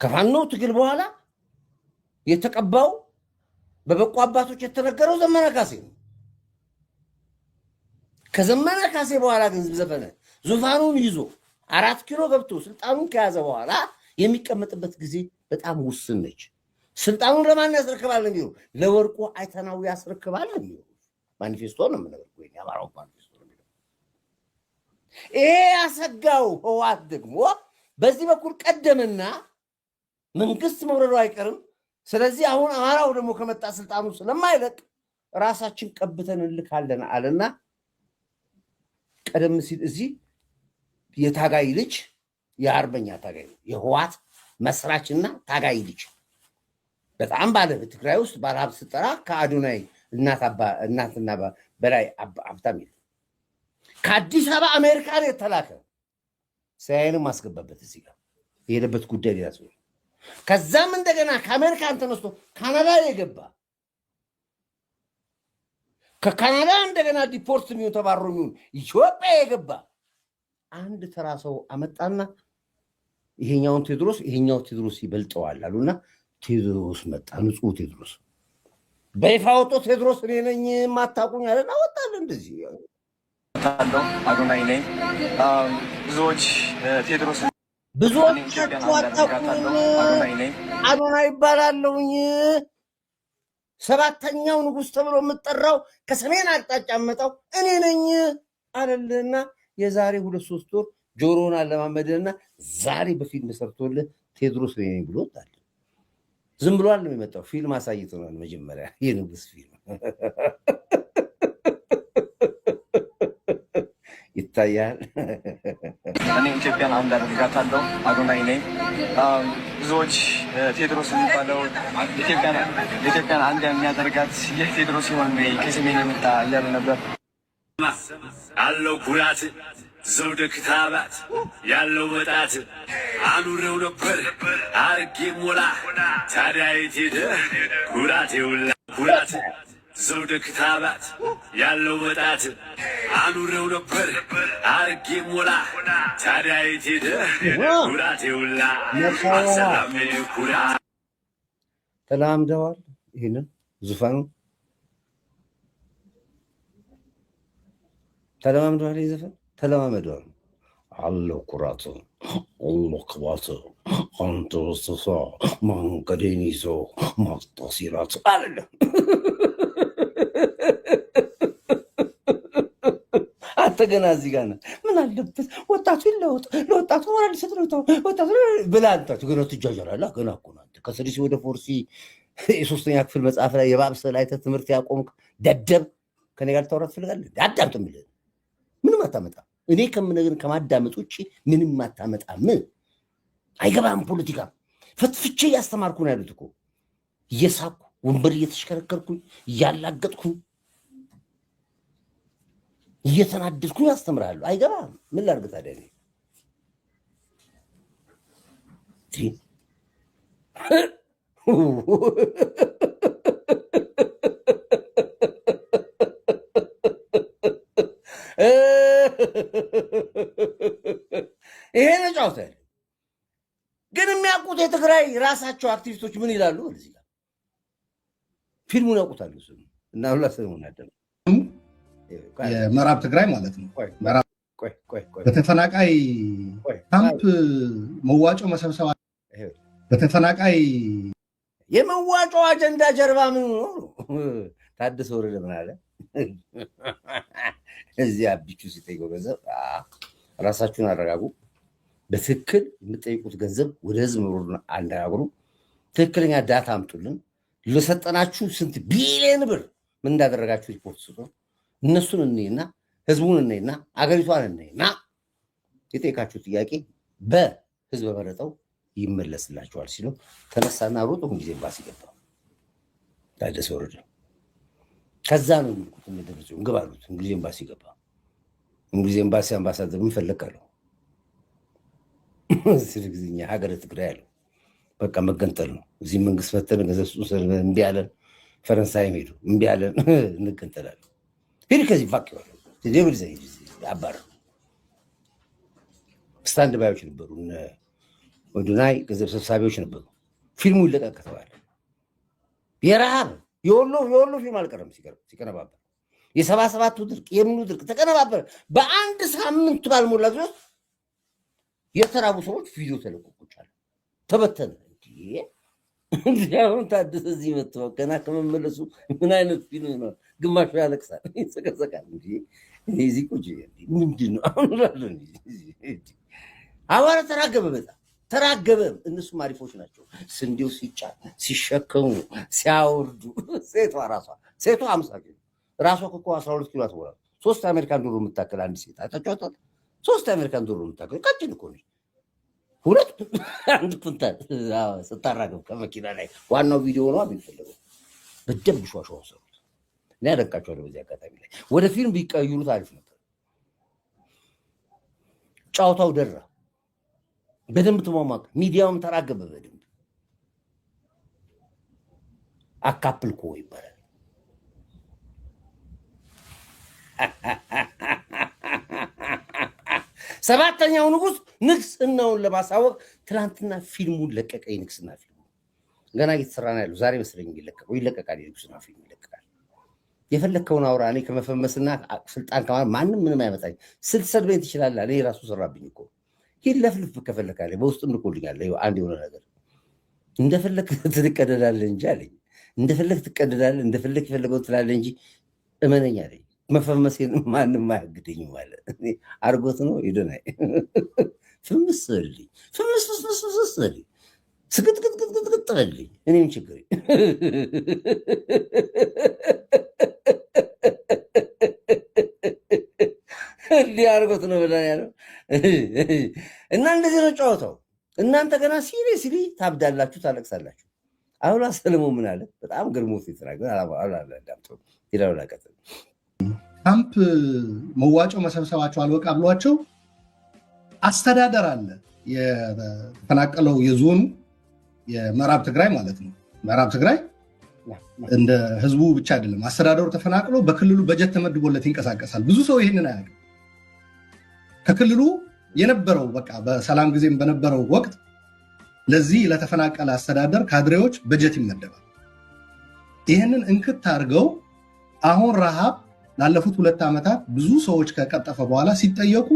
ከፋኖ ትግል በኋላ የተቀባው በበቁ አባቶች የተነገረው ዘመነ ካሴ ነው። ከዘመነ ካሴ በኋላ ግን ዘፈነ ዙፋኑን ይዞ 4 ኪሎ ገብቶ ስልጣኑን ከያዘ በኋላ የሚቀመጥበት ጊዜ በጣም ውስን ነች። ስልጣኑን ለማን ያስረክባል ነው? ለወርቁ አይተናው ያስረክባል ነው ማኒፌስቶ ነው የምነግርህ። ወይ ያማራው ማኒፌስቶ ነው። ይሄ ያሰጋው ህወሓት ደግሞ በዚህ በኩል ቀደምና መንግስት መውረዱ አይቀርም። ስለዚህ አሁን አማራው ደግሞ ከመጣ ስልጣኑ ስለማይለቅ ራሳችን ቀብተን እንልካለን አለና ቀደም ሲል እዚህ የታጋይ ልጅ የአርበኛ ታጋይ የህወሓት መስራችና ታጋይ ልጅ በጣም ባለ ትግራይ ውስጥ ባለሀብት ስጠራ ከአዶናይ እናትና በላይ ሀብታም የለም። ከአዲስ አበባ አሜሪካን የተላከ ሳይንም ማስገባበት እዚህ ጋር የሄደበት ጉዳይ ሌላ ሰው። ከዛም እንደገና ከአሜሪካን ተነስቶ ካናዳ የገባ ከካናዳ እንደገና ዲፖርት የሚሆን ተባሮ የሚሆን ኢትዮጵያ የገባ አንድ ተራ ሰው አመጣና ይሄኛውን ቴዎድሮስ ይሄኛው ቴዎድሮስ ይበልጠዋል አሉና ቴዎድሮስ መጣ። ንጹህ ቴዎድሮስ በይፋ ወጥቶ ቴዎድሮስ እኔ ነኝ የማታውቁኝ አለና ወጣለ። እንደዚህ ታለው አዶናይ ነኝ። ብዙዎች ቴዎድሮስ ብዙዎች አታውቁኝ አዶናይ ይባላለሁኝ። 7ኛው ንጉስ ተብሎ የምጠራው ከሰሜን አቅጣጫ መጣው እኔ ነኝ አለልና የዛሬ 2-3 ወር ጆሮን አለማመደና ዛሬ በፊልም ሰርቶልህ ቴዎድሮስ ነኝ ብሎ ወጣል። ዝም ብሎ አለ የሚመጣው ፊልም አሳይቶናል። መጀመሪያ የንጉስ ፊልም ይታያል። እኔ ኢትዮጵያን አንድ አደርጋታለሁ። አዶናይ ነኝ። ብዙዎች ቴዎድሮስ የሚባለው ኢትዮጵያን አንድ የሚያደርጋት ይህ ቴዎድሮስ ሲሆን ከሰሜን የመጣ እያሉ ነበር። ያለው ኩራት ዘውደ ክታባት ያለው ወጣት አኑረው ነበር አርጌ ሞላ ታዲያ የት ሄደ ኩራት የውላ ኩራት ዘውደ ክታባት ያለው ወጣት አኑረው ነበር አርጌ ሞላ ታዲያ የት ሄደ ኩራት የውላ አሰላሜ ኩራት ተላምደዋል። ይሄንን ዙፋኑ ተለማምደዋል። ይዘፈን ተለማመደዋል። አለው ኩራት አለው ክባት አንተ ወስተሳ መንገዴን ይዞ ማጣ ሲራት አለ። አንተ ገና እዚህ ጋር ነህ። ምን አለበት ወጣቱ ይለወጥ፣ ለወጣቱ ሞራል ይሰጥ ነው ወጣቱ ብላ አንተ ገና ትጃጃላለህ። ገና እኮ ነው አንተ ከስሪሲ ወደ ፎርሲ የ3ኛ ክፍል መጽሐፍ ላይ የባብ ስዕል አይተህ ትምህርት ያቆምክ ደደብ ከኔ ጋር ታወራ ትፈልጋለህ? አዳምጥ የምልህ ምንም አታመጣም። እኔ ከምነግርህ ከማዳመጥ ውጭ ምንም አታመጣም። አይገባም። ፖለቲካ ፈትፍቼ እያስተማርኩ ነው ያሉት እኮ እየሳኩ ወንበር እየተሽከረከርኩኝ እያላገጥኩኝ እየተናደድኩኝ ያስተምራለሁ። አይገባም። ምን ላድርግ ታዲያ? ይሄ ነው ጫውታ። ግን የሚያውቁ የማያውቁት የትግራይ ራሳቸው አክቲቪስቶች ምን ይላሉ? እዚህ ጋር ፊልሙን ያውቁታል። እሱ እና ሁላ ሰለሞን አደረ የምዕራብ ትግራይ ማለት ነው። በተፈናቃይ ካምፕ መዋጮ መሰብሰብ በተፈናቃይ የመዋጮ አጀንዳ ጀርባ ምን ነው? ታደሰ ወረደ ምን አለ? እዚህ አቢቹ ሲጠይቀው ገንዘብ ራሳችሁን አረጋጉ፣ በትክክል የምጠይቁት ገንዘብ ወደ ህዝብ ምሩን አነጋግሩ፣ ትክክለኛ ዳታ አምጡልን፣ ለሰጠናችሁ ስንት ቢሊዮን ብር ምን እንዳደረጋችሁ ሪፖርት ስጡ፣ እነሱን እንይና ህዝቡን እንይና አገሪቷን እንይና የጠየቃችሁ ጥያቄ በህዝብ በመረጠው ይመለስላችኋል ሲሉ ተነሳና ሮጦ ጊዜ ኤምባሲ ገባ ታደሰ ወረደ። ከዛ ነው የሚልኩት እንደደረሰው እንግባ አሉት። እንግሊዝ ኤምባሲ ገባ። እንግሊዝ ኤምባሲ አምባሳደር ምን ፈለካለሁ ስለዚህ ሀገረ ትግራይ ያለው በቃ መገንጠል ነው። እዚህ መንግስት ፈተነ ገንዘብ ስጡን እምቢ አለን። ፈረንሳይ ሄዱ እምቢ አለን፣ እንገንጠላለን። ሄድ ከዚህ ፋቅ ይዋል ደብል ዘይ አባር ስታንድ ባዮች ነበሩ፣ ወዱናይ ገንዘብ ሰብሳቢዎች ነበሩ። ፊልሙ ይለቀቅ ተባለ። የረሃብ የወሎ ፊልም አልቀረም ሲቀነባበር፣ የ77ቱ ድርቅ የምኑ ድርቅ ተቀነባበረ። በአንድ ሳምንት ባልሞላ ጊዜ የተራቡ ሰዎች ቪዲዮ ተለቆቁቻል፣ ተበተነ። አሁን ታደሰ እዚህ መጥተው ገና ከመመለሱ ምን አይነት ፊልም ነው? ግማሹ ያለቅሳል፣ ይሰቀሰቃል። እዚህ ቁጭ ምንድን ነው አሁን ላለ አዋራ ተራገበ፣ በጣም ተራገበ። እነሱም አሪፎች ናቸው። ስንዴው ሲጫን ሲሸከሙ ሲያወርዱ፣ ሴቷ 50 ኪሎ ራሷ እኮ 12 ኪሎ አትሞላም። 3 አሜሪካን ዶላር የምታክል አንድ ሴት አይታችኋታል? 3 አሜሪካን ዶላር የምታክል ቀጭን እኮ ነች። 1 ኩንታል ስታራገብ ከመኪና ላይ። ዋናው ቪዲዮ ነው የሚፈለገው። በደንብ ሸዋሸዋ ሰሩት። እኔ ያደንቃቸዋለሁ። በዚህ አጋጣሚ ላይ ወደ ፊልም ቢቀይሩት አሪፍ ነበር። ጫውታው ደራ፣ በደንብ ተሟሟቀ፣ ሚዲያውም ተራገበ በደንብ። አካፕልኮ ይባላል። ሰባተኛው ንጉስ ንግስናውን ለማሳወቅ ትናንትና ፊልሙን ለቀቀ። የንግስና ፊልሙ ገና እየተሰራ ነው ያለው። ዛሬ መስለኝ ይለቀቃል። የንግስና ፊልም ይለቀቃል። የፈለግከውን አውራ። እኔ ከመፈመስና ስልጣን ከማለት ማንም ምንም አይመጣኝ። ስትሰድበኝ ትችላለህ። እኔ ራሱ ሰራብኝ እኮ። ሂድ ለፍልፍ ከፈለካለ በውስጥም ልኮልኛል። አንድ የሆነ ነገር እንደፈለግ ትቀደዳለህ እንጂ አለኝ። እንደፈለግ ትቀደዳለህ፣ እንደፈለግ የፈለገውን ትላለህ እንጂ እመነኝ አለኝ። መፈመሴን ማንም አያግደኝ ማለት አርጎት ነው። ይደናይ ፍምስ በልኝ፣ ፍምስ በልኝ፣ ስግጥግጥግጥግጥ በልኝ። እኔም ችግር እንዲህ አርጎት ነው ብላ ያለው እና እንደዚህ ነው ጨዋታው። እናንተ ገና ሲሪየስሊ ታብዳላችሁ፣ ታለቅሳላችሁ። አሁን ሰለሞን ምን አለ? በጣም ገርሞት የተናገረ አላዳምጠው ይላል። ላቀጥ ካምፕ መዋጮ መሰብሰባቸው አልበቃ ብሏቸው አስተዳደር አለ። የተፈናቀለው የዞኑ የምዕራብ ትግራይ ማለት ነው። ምዕራብ ትግራይ እንደ ህዝቡ ብቻ አይደለም፣ አስተዳደሩ ተፈናቅሎ በክልሉ በጀት ተመድቦለት ይንቀሳቀሳል። ብዙ ሰው ይህንን አያውቅም። ከክልሉ የነበረው በቃ በሰላም ጊዜም በነበረው ወቅት ለዚህ ለተፈናቀለ አስተዳደር ካድሬዎች በጀት ይመደባል። ይህንን እንክት አድርገው አሁን ረሃብ ላለፉት 2 ዓመታት ብዙ ሰዎች ከቀጠፈ በኋላ ሲጠየቁ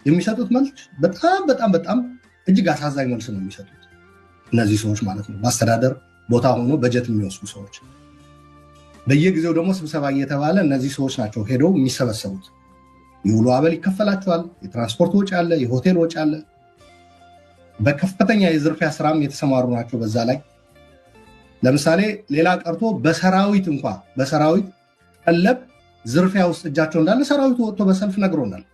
የሚሰጡት መልስ በጣም እጅግ አሳዛኝ መልስ ነው የሚሰጡት እነዚህ ሰዎች ማለት ነው። በአስተዳደር ቦታ ሆኖ በጀት የሚወስዱ ሰዎች በየጊዜው ደግሞ ስብሰባ እየተባለ እነዚህ ሰዎች ናቸው ሄደው የሚሰበሰቡት። የውሎ አበል ይከፈላቸዋል። የትራንስፖርት ወጪ አለ፣ የሆቴል ወጪ አለ። በከፍተኛ የዝርፊያ ስራም የተሰማሩ ናቸው። በዛ ላይ ለምሳሌ ሌላ ቀርቶ በሰራዊት ቀለብ ዝርፊያ ውስጥ እጃቸው እንዳለ ሰራዊቱ ወጥቶ በሰልፍ ነግሮናል።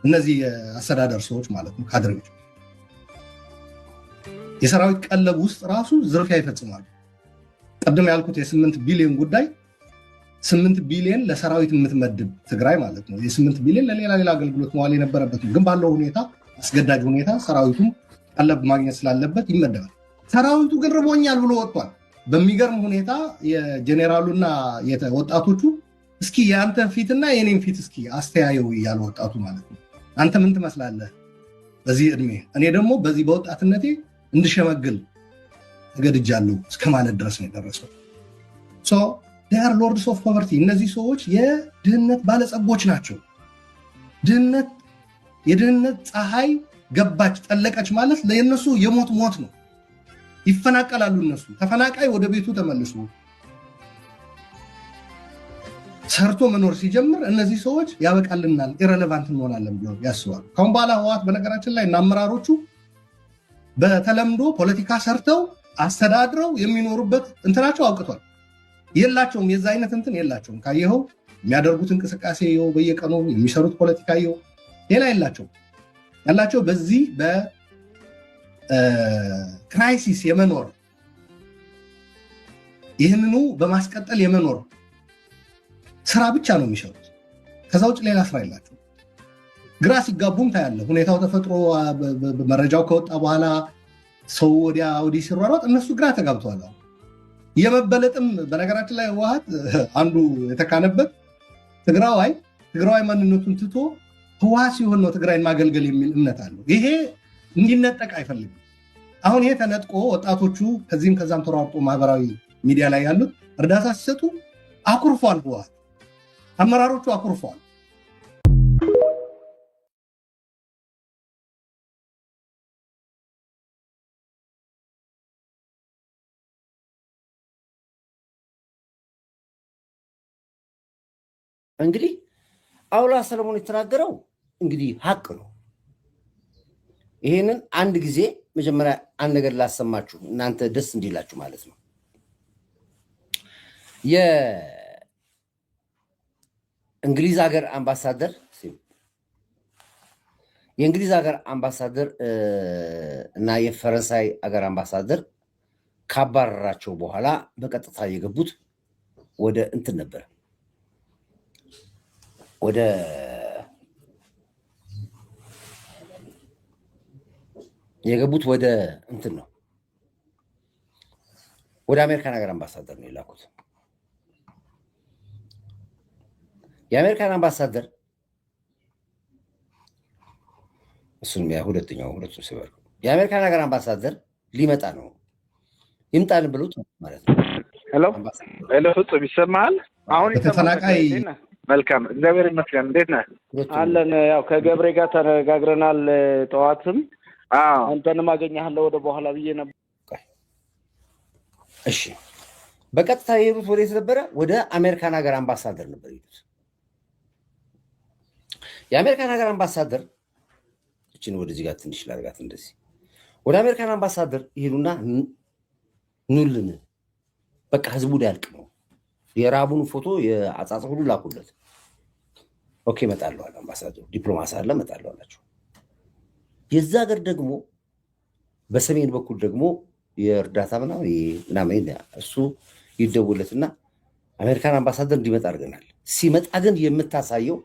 እነዚህ የአስተዳደር ሰዎች ማለት ነው፣ ካድሬዎች የሰራዊት ቀለብ ውስጥ ራሱ ዝርፊያ ይፈጽማሉ። ቀደም ያልኩት የ8 ቢሊዮን ጉዳይ 8 ቢሊዮን ለሰራዊት የምትመድብ ትግራይ ማለት ነው። የ8 ቢሊዮን ለሌላ አገልግሎት መዋል የነበረበት ግን ባለው ሁኔታ አስገዳጅ ሁኔታ ሰራዊቱም ቀለብ ማግኘት ስላለበት ይመደባል። ሰራዊቱ ግን ርቦኛል ብሎ ወጥቷል። በሚገርም ሁኔታ የጄኔራሉና ወጣቶቹ እስኪ የአንተ ፊትና የኔን ፊት እስኪ አስተያየው እያለ ወጣቱ ማለት ነው። አንተ ምን ትመስላለህ በዚህ እድሜ፣ እኔ ደግሞ በዚህ በወጣትነቴ እንድሸመግል ተገድጃለሁ እስከ ማለት ድረስ ነው የደረሰው። they are lords of poverty። እነዚህ ሰዎች የድህነት ባለጸጎች ናቸው። የድህነት ፀሐይ ገባች ጠለቀች ማለት ለነሱ የሞት ሞት ነው። ይፈናቀላሉ። እነሱ ተፈናቃይ ወደ ቤቱ ተመልሶ ሰርቶ መኖር ሲጀምር እነዚህ ሰዎች ያበቃልናል፣ ኢረሌቫንት እንሆናለን ብለው ያስባሉ። ካሁን በኋላ ህወሓት በነገራችን ላይ እና አመራሮቹ በተለምዶ ፖለቲካ ሰርተው አስተዳድረው የሚኖሩበት እንትናቸው አውቅቷል። የላቸውም፣ የዛ አይነት እንትን የላቸውም። ካየኸው የሚያደርጉት እንቅስቃሴ ይኸው፣ በየቀኑ የሚሰሩት ፖለቲካ ይኸው፣ ሌላ የላቸውም። ያላቸው በዚህ በክራይሲስ የመኖር ይህንኑ በማስቀጠል የመኖር ስራ ብቻ ነው የሚሰሩት። ከዛ ውጭ ሌላ ስራ የላቸው። ግራ ሲጋቡም ታያለ። ሁኔታው ተፈጥሮ መረጃው ከወጣ በኋላ ሰው ወዲያ ወዲህ ሲሯሯጥ እነሱ ግራ ተጋብተዋል። የመበለጥም በነገራችን ላይ ህወሓት አንዱ የተካነበት ትግራዋይ ማንነቱን ትቶ ህወሓት ሲሆን ነው ትግራይን ማገልገል የሚል እምነት አለው። ይሄ እንዲነጠቅ አይፈልግም። አሁን ይሄ ተነጥቆ ወጣቶቹ ከዚህም ከዛም ተሯርጦ ማህበራዊ ሚዲያ ላይ ያሉት እርዳታ ሲሰጡ አኩርፏል። ህወሓት አመራሮቹ አኩርፏል። እንግዲህ አውላ ሰለሞን የተናገረው እንግዲህ ሀቅ ነው። ይሄንን አንድ ጊዜ መጀመሪያ አንድ ነገር ላሰማችሁ እናንተ ደስ እንዲላችሁ ማለት ነው። የእንግሊዝ ሀገር አምባሳደር እና የፈረንሳይ ሀገር አምባሳደር ካባረራቸው በኋላ በቀጥታ የገቡት ወደ እንትን ነበር ወደ እንትን ነው ወደ አሜሪካን ሀገር አምባሳደር ነው የላኩት። የአሜሪካን አምባሳደር እሱም ሁለቱም ሲበሩ የአሜሪካን ሀገር አምባሳደር ሊመጣ ነው ይምጣልን ብሎት ማለት ነው። ሄሎ ፍጹም ይሰማሃል? አሁን ተፈናቃይ መልካም እግዚአብሔር ይመስገን። እንዴት ነህ? አለን። ያው ከገብሬ ጋር ተነጋግረናል። ጠዋትም አንተንም አገኘሃለሁ ወደ በኋላ ብዬ ነበር። እሺ፣ በቀጥታ የሄዱት ወዴት ነበረ? ወደ አሜሪካን ሀገር አምባሳደር ነበር የሄዱት። የአሜሪካን ሀገር አምባሳደር እችን ወደዚህ ጋር ትንሽ ላድርጋት፣ እንደዚህ ወደ አሜሪካን አምባሳደር ይሄዱና ኑልን በቃ ህዝቡ ሊያልቅ ነው፣ የራቡን ፎቶ የአጻጽ ሁሉ ላኩለት። ኦኬ እመጣለሁ አለ አምባሳደሩ። ዲፕሎማሲ አለ እመጣለሁ አላቸው። የዛ ሀገር ደግሞ በሰሜን በኩል ደግሞ የእርዳታ ምናምን እሱ ይደውለትና አሜሪካን አምባሳደር እንዲመጣ አድርገናል። ሲመጣ ግን የምታሳየው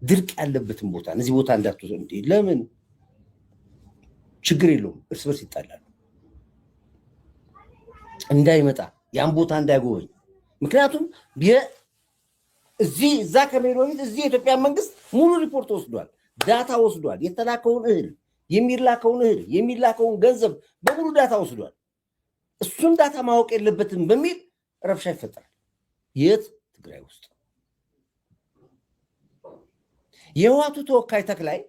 ድርቅ ያለበትን ቦታ እዚህ ቦታ እንዳትወስድ። እንዴ ለምን? ችግር የለውም እርስ በርስ ይጣላሉ። እንዳይመጣ ያን ቦታ እንዳይጎበኝ። ምክንያቱም እዛ ከመሄዱ በፊት እዚህ የኢትዮጵያ መንግስት ሙሉ ሪፖርት ወስዷል፣ ዳታ ወስዷል። የተላከውን እህል፣ የሚላከውን ገንዘብ በሙሉ ዳታ ወስዷል። እሱን ዳታ ማወቅ የለበትም በሚል ረብሻ ይፈጠራል። የት? ትግራይ ውስጥ። የህወሓቱ ተወካይ ተክላይ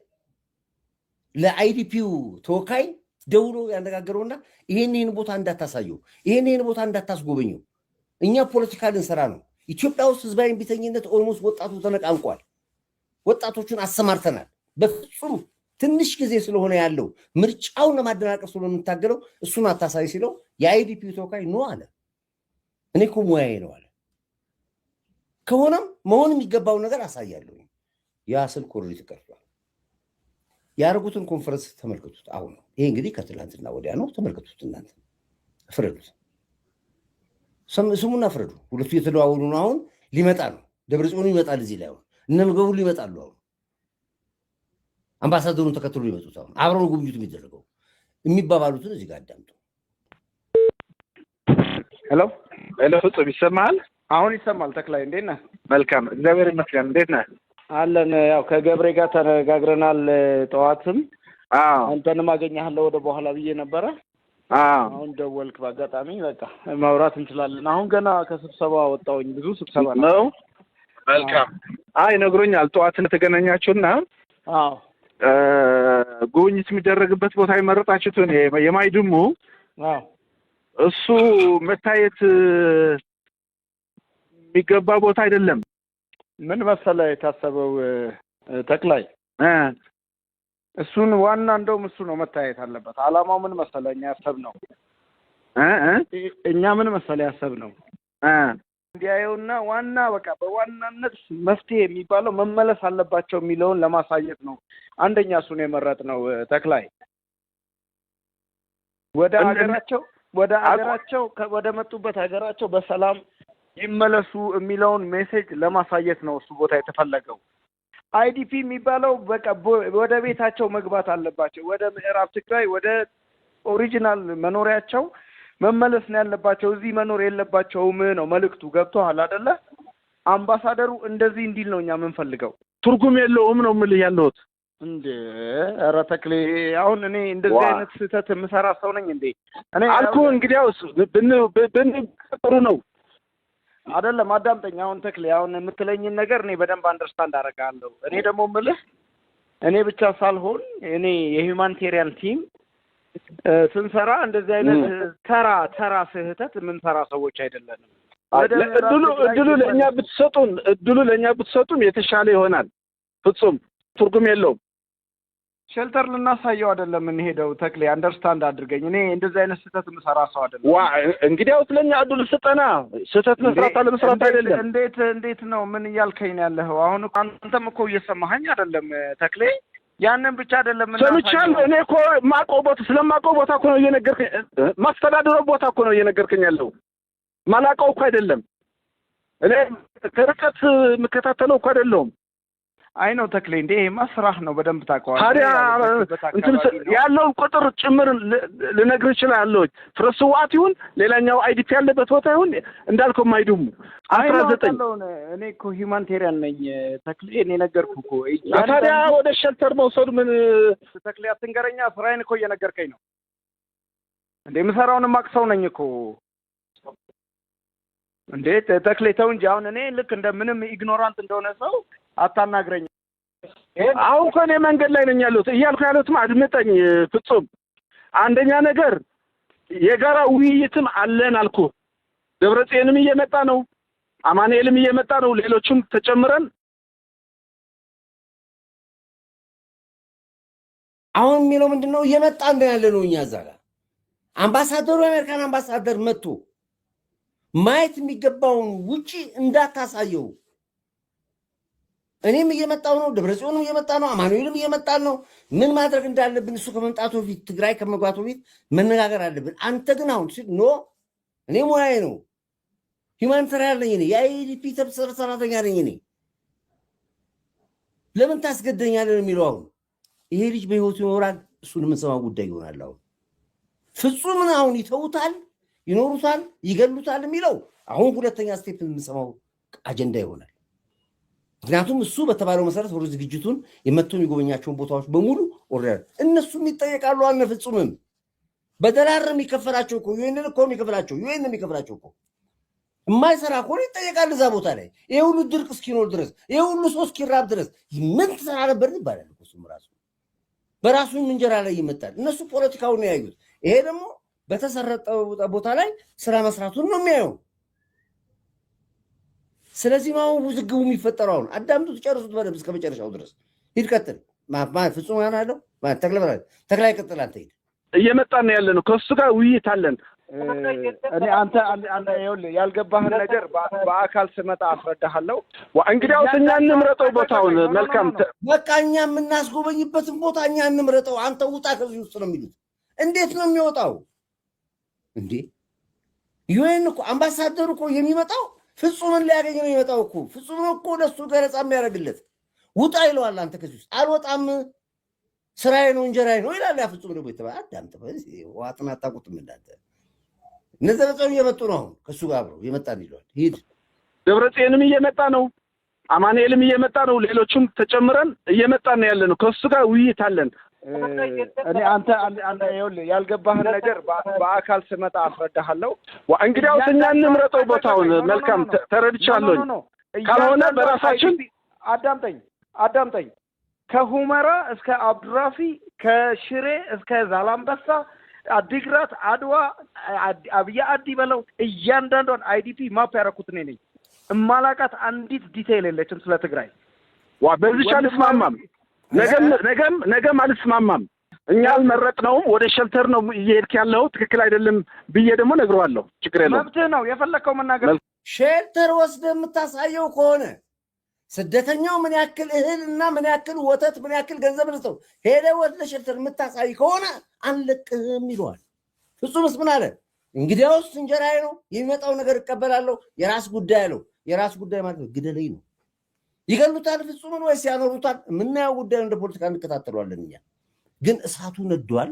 ለአይዲፒው ተወካይ ደውሎ ያነጋገረውና ይሄን ቦታ እንዳታሳየው፣ ይሄን ቦታ እንዳታስጎበኘው፣ እኛ ፖለቲካ ልንሰራ ነው። ኢትዮጵያ ውስጥ ህዝባዊ እምቢተኝነት ኦልሞስት ወጣቱ ተነቃንቋል። ወጣቶቹን አሰማርተናል። በፍጹም ትንሽ ጊዜ ስለሆነ ያለው ምርጫውን ለማደናቀፍ ስለሆነ የምታገለው እሱን አታሳይ ሲለው የአይዲፒው ተወካይ ኖ አለ። እኔ እኮ ሙያዬ ነው አለ። ከሆነም መሆን የሚገባው ነገር አሳያለሁ። ያ ስልክ ወርድ ተቀርጿል። ያደረጉትን ኮንፈረንስ ተመልከቱት። አሁን ነው ይሄ እንግዲህ ከትላንትና ወዲያ ነው። ተመልከቱት፣ እናንተ ፍረዱት፣ ስሙና ፍረዱ። ሁለቱ የተደዋወሉ ነው። አሁን ሊመጣ ነው። ደብረጽዮኑ ይመጣል እዚህ ላይ አሁን እነ ምግቡ ይመጣሉ። አሁን አምባሳደሩን ተከትሎ ይመጡት። አሁን አብረው ጉብኝቱ የሚደረገው የሚባባሉትን እዚህ ጋር አዳምጡ። ሄሎ ፍጹም ይሰማሃል? አሁን ይሰማል። ተክላይ እንዴት ነህ? መልካም እግዚአብሔር ይመስገን። እንዴት ነህ? አለን። ያው ከገብሬ ጋር ተነጋግረናል። ጠዋትም አንተንም አገኘሃለሁ ወደ በኋላ ብዬ ነበረ። አሁን ደወልክ በአጋጣሚ በቃ ማውራት እንችላለን። አሁን ገና ከስብሰባ ወጣሁኝ። ብዙ ስብሰባ ነው። መልካም። አይ ነግሮኛል። ጠዋት ተገናኛችሁና ጉብኝት የሚደረግበት ቦታ የመረጣችሁት የማይድሙ እሱ መታየት የሚገባ ቦታ አይደለም። ምን መሰለህ የታሰበው ተክላይ እሱን ዋና እንደውም እሱ ነው መታየት አለበት። አላማው ምን መሰለህ እኛ ያሰብነው ምን መሰለህ ያሰብነው እንዲያየውና ዋና በቃ በዋናነት መፍትሄ የሚባለው መመለስ አለባቸው የሚለውን ለማሳየት ነው። አንደኛ እሱን የመረጥነው ተክላይ ወደ መጡበት ሀገራቸው በሰላም ይመለሱ የሚለውን ሜሴጅ ለማሳየት ነው እሱ ቦታ የተፈለገው። አይዲፒ የሚባለው በቃ ወደ ቤታቸው መግባት አለባቸው። ወደ ምዕራብ ትግራይ ወደ ኦሪጂናል መኖሪያቸው መመለስ ነው ያለባቸው። እዚህ መኖር የለባቸውም ነው መልእክቱ። ገብቶሃል አይደለ? አምባሳደሩ እንደዚህ እንዲል ነው እኛ የምንፈልገው። ትርጉም የለውም ነው የምልህ ያለሁት። እንዴ ኧረ ተክሌ አሁን እኔ እንደዚህ አይነት ስህተት የምሰራ ሰው ነኝ እንዴ? እኔ አልኩህ እንግዲያውስ ጥሩ ነው አይደለም። አዳምጠኝ አሁን ተክሌ፣ አሁን የምትለኝን ነገር እኔ በደንብ አንደርስታንድ አደርጋለሁ። እኔ ደግሞ የምልህ እኔ ብቻ ሳልሆን እኔ የሂውማኒቴሪያን ቲም ስንሰራ እንደዚህ አይነት ተራ ስህተት የምንሰራ ሰዎች አይደለንም። እድሉ ለእኛ ብትሰጡን የተሻለ ይሆናል። ፍጹም ትርጉም የለውም። ሼልተር ልናሳየው አይደለም የምንሄደው ተክሌ፣ አንደርስታንድ አድርገኝ። እኔ እንደዚህ አይነት ስህተት የምሰራ ሰው አይደለም። እንግዲያው ስለኛ እድሉ ስጠና ስህተት መስራት አለመስራት አይደለም። እንዴት ነው? ምን እያልከኝ ነው ያለኸው? አሁን አንተም እኮ እየሰማኸኝ አይደለም ተክሌ። ያንን ብቻ አይደለም ሰምቻለሁ። እኔ እኮ ስለማውቀው ቦታ እኮ ነው እየነገርከኝ፣ ማስተዳደረው ቦታ እኮ ነው እየነገርከኝ ያለው። ማላውቀው እኮ አይደለም። እኔ ከርቀት የምከታተለው እኮ አይደለሁም። አይ ነው ተክሌ፣ እንዴ ይሄማ ስራህ ነው፣ በደንብ ታውቀዋለህ። ታዲያ ያለውን ቁጥር ጭምር ልነግርህ እችላለሁ። ፍረስዋት ይሁን ሌላኛው አይዲፒ ያለበት ቦታ ይሁን እንዳልከው ማይዱም 19 እኔ እኮ ሂውማኒቴሪያን ነኝ ተክሌ። እኔ ነገርኩህ እኮ። ታዲያ ወደ ሸልተር መውሰዱ ምን ተክሌ? አትንገረኛ። ስራዬን እኮ እየነገርከኝ ነው እንዴ? የምሰራውን ማቅሰው ነኝ እኮ እንዴ ተክሌ። ተው እንጂ አሁን እኔ ልክ እንደምንም ኢግኖራንት እንደሆነ ሰው አታናግረኝ። አሁን እኮ እኔ መንገድ ላይ ነኝ ያለሁት እያልኩ ያለሁትም አድምጠኝ ፍጹም። አንደኛ ነገር የጋራ ውይይትም አለን አልኩ። ደብረጽዮንም እየመጣ ነው፣ አማኑኤልም እየመጣ ነው፣ ሌሎችም ተጨምረን አሁን የሚለው ምንድነው? እየመጣ ነው ያለ ነው። እኛ እዛ ጋር አምባሳደሩ የአሜሪካን አምባሳደር መጥቶ ማየት የሚገባውን ውጪ እንዳታሳየው። እኔም እየመጣው ነው፣ ደብረጽዮንም እየመጣ ነው፣ አማኑኤልም እየመጣ ነው። ምን ማድረግ እንዳለብን እሱ ከመምጣቱ በፊት ትግራይ ከመግባቱ በፊት መነጋገር አለብን። አንተ ግን አሁን እኔ ሙያዬ ነው፣ ሂውማኒታሪያን ነኝ እኔ፣ የአይዲፒ ሰራተኛ ነኝ እኔ። ለምን ታስገደኛለን የሚለው አሁን ይሄ ልጅ በህይወቱ ይኖራል፣ እሱን የምንሰማው ጉዳይ ይሆናል። አሁን ፍጹምን አሁን ይተውታል፣ ይኖሩታል፣ ይገሉታል የሚለው አሁን ሁለተኛ ስቴፕ የምንሰማው አጀንዳ ይሆናል። ምክንያቱም እሱ በተባለው መሰረት ወደ ዝግጅቱን የመጡ የሚጎበኛቸውን ቦታዎች በሙሉ ወርደር እነሱም ይጠየቃሉ። አልነፍጹምም በደላር የሚከፈላቸው እኮ ዩኤን እኮ የሚከፈላቸው እኮ የማይሰራ ከሆነ ይጠየቃል እዛ ቦታ ላይ። ይሄ ሁሉ ድርቅ እስኪኖር ድረስ፣ ይሄ ሁሉ ሰው እስኪራብ ድረስ ምን ትሰራ ነበር ይባላል። እሱም ራሱ በራሱ እንጀራ ላይ ይመጣል። እነሱ ፖለቲካውን ነው ያዩት። ይሄ ደግሞ በተሰረጠው ቦታ ላይ ስራ መስራቱን ነው የሚያየው። ስለዚህ ነው ውዝግቡ የሚፈጠረው። አሁን አዳምጡት፣ ጨርሱት በደምብ እስከ መጨረሻው ድረስ ሂድ፣ ቀጥል። ፍጹም ያናለው ተክላይ ቀጥል። አንተ ሂድ። እየመጣን ያለ ነው፣ ከሱ ጋር ውይይት አለን። እኔ አንተ ይኸውልህ ያልገባህን ነገር በአካል ስመጣ አስረዳሃለሁ። እንግዲያውስ እኛ እንምረጠው ቦታውን። መልካም በቃ እኛ የምናስጎበኝበትን ቦታ እኛ እንምረጠው። አንተ ውጣ ከዚህ ውስጥ ነው የሚሉት። እንዴት ነው የሚወጣው እንዴ? ዩኤን እኮ አምባሳደሩ እኮ የሚመጣው ፍጹምን ሊያገኝ ነው የሚመጣው እኮ። ፍጹም ነው እኮ ለሱ ገለጻ የሚያደርግለት። ውጣ ይለዋል። አንተ ከዚህ ውስጥ አልወጣም፣ ስራዬ ነው እንጀራዬ ነው ይላል። ያ ፍጹም ደግሞ የተባለ አዳምጥ። ዋጥና አታውቁትም እንዳንተ። እነዚህ ደብረጽዮን እየመጡ ነው አሁን ከሱ ጋር አብረው እየመጣን ይለዋል። ሂድ። ደብረጽዮንም እየመጣ ነው፣ አማኑኤልም እየመጣ ነው፣ ሌሎችም ተጨምረን እየመጣን ነው ያለ ነው። ከሱ ጋር ውይይት አለን። እኔ አንተ ያልገባህን ነገር በአካል ስመጣ አስረዳሃለሁ። እንግዲያው እኛ እንምረጠው ቦታውን። መልካም ተረድቻለሁ። ካልሆነ በራሳችን አዳምጠኝ። ከሁመራ እስከ አብዱራፊ፣ ከሽሬ እስከ ዛላምበሳ፣ አዲግራት፣ አድዋ፣ አብያ አዲ በለው እያንዳንዷን አይዲፒ ማፕ ያደረኩት እኔ ነኝ። እማላቃት አንዲት ዲቴይል የለችም ስለ ትግራይ። በዚህ አልስማማም። ነገም አልስማማም። እኛ አልመረጥነውም። ወደ ሸልተር ነው እየሄድክ ያለው፣ ትክክል አይደለም ብዬ ደግሞ ነግረዋለሁ። ችግር የለውም። መብትህ ነው የፈለከው መናገር። ሼልተር ወስደህ የምታሳየው ከሆነ ስደተኛው ምን ያክል እህል እና ምን ያክል ወተት ምን ያክል ገንዘብ ነው ሄደህ ወደ ሼልተር የምታሳይ ከሆነ አንለቅህም ይለዋል። ፍጹምስ ምን አለ? እንግዲያውስ እንጀራዬ ነው የሚመጣው ነገር እቀበላለሁ፣ የራስ ጉዳይ አለው። የራስ ጉዳይ ማለት ግደለኝ ነው። ይገሉታል ፍጹምን ወይስ ያኖሩታል? የምናየው ጉዳይ እንደ ፖለቲካ እንከታተሏለን። እኛ ግን እሳቱ ነዷል።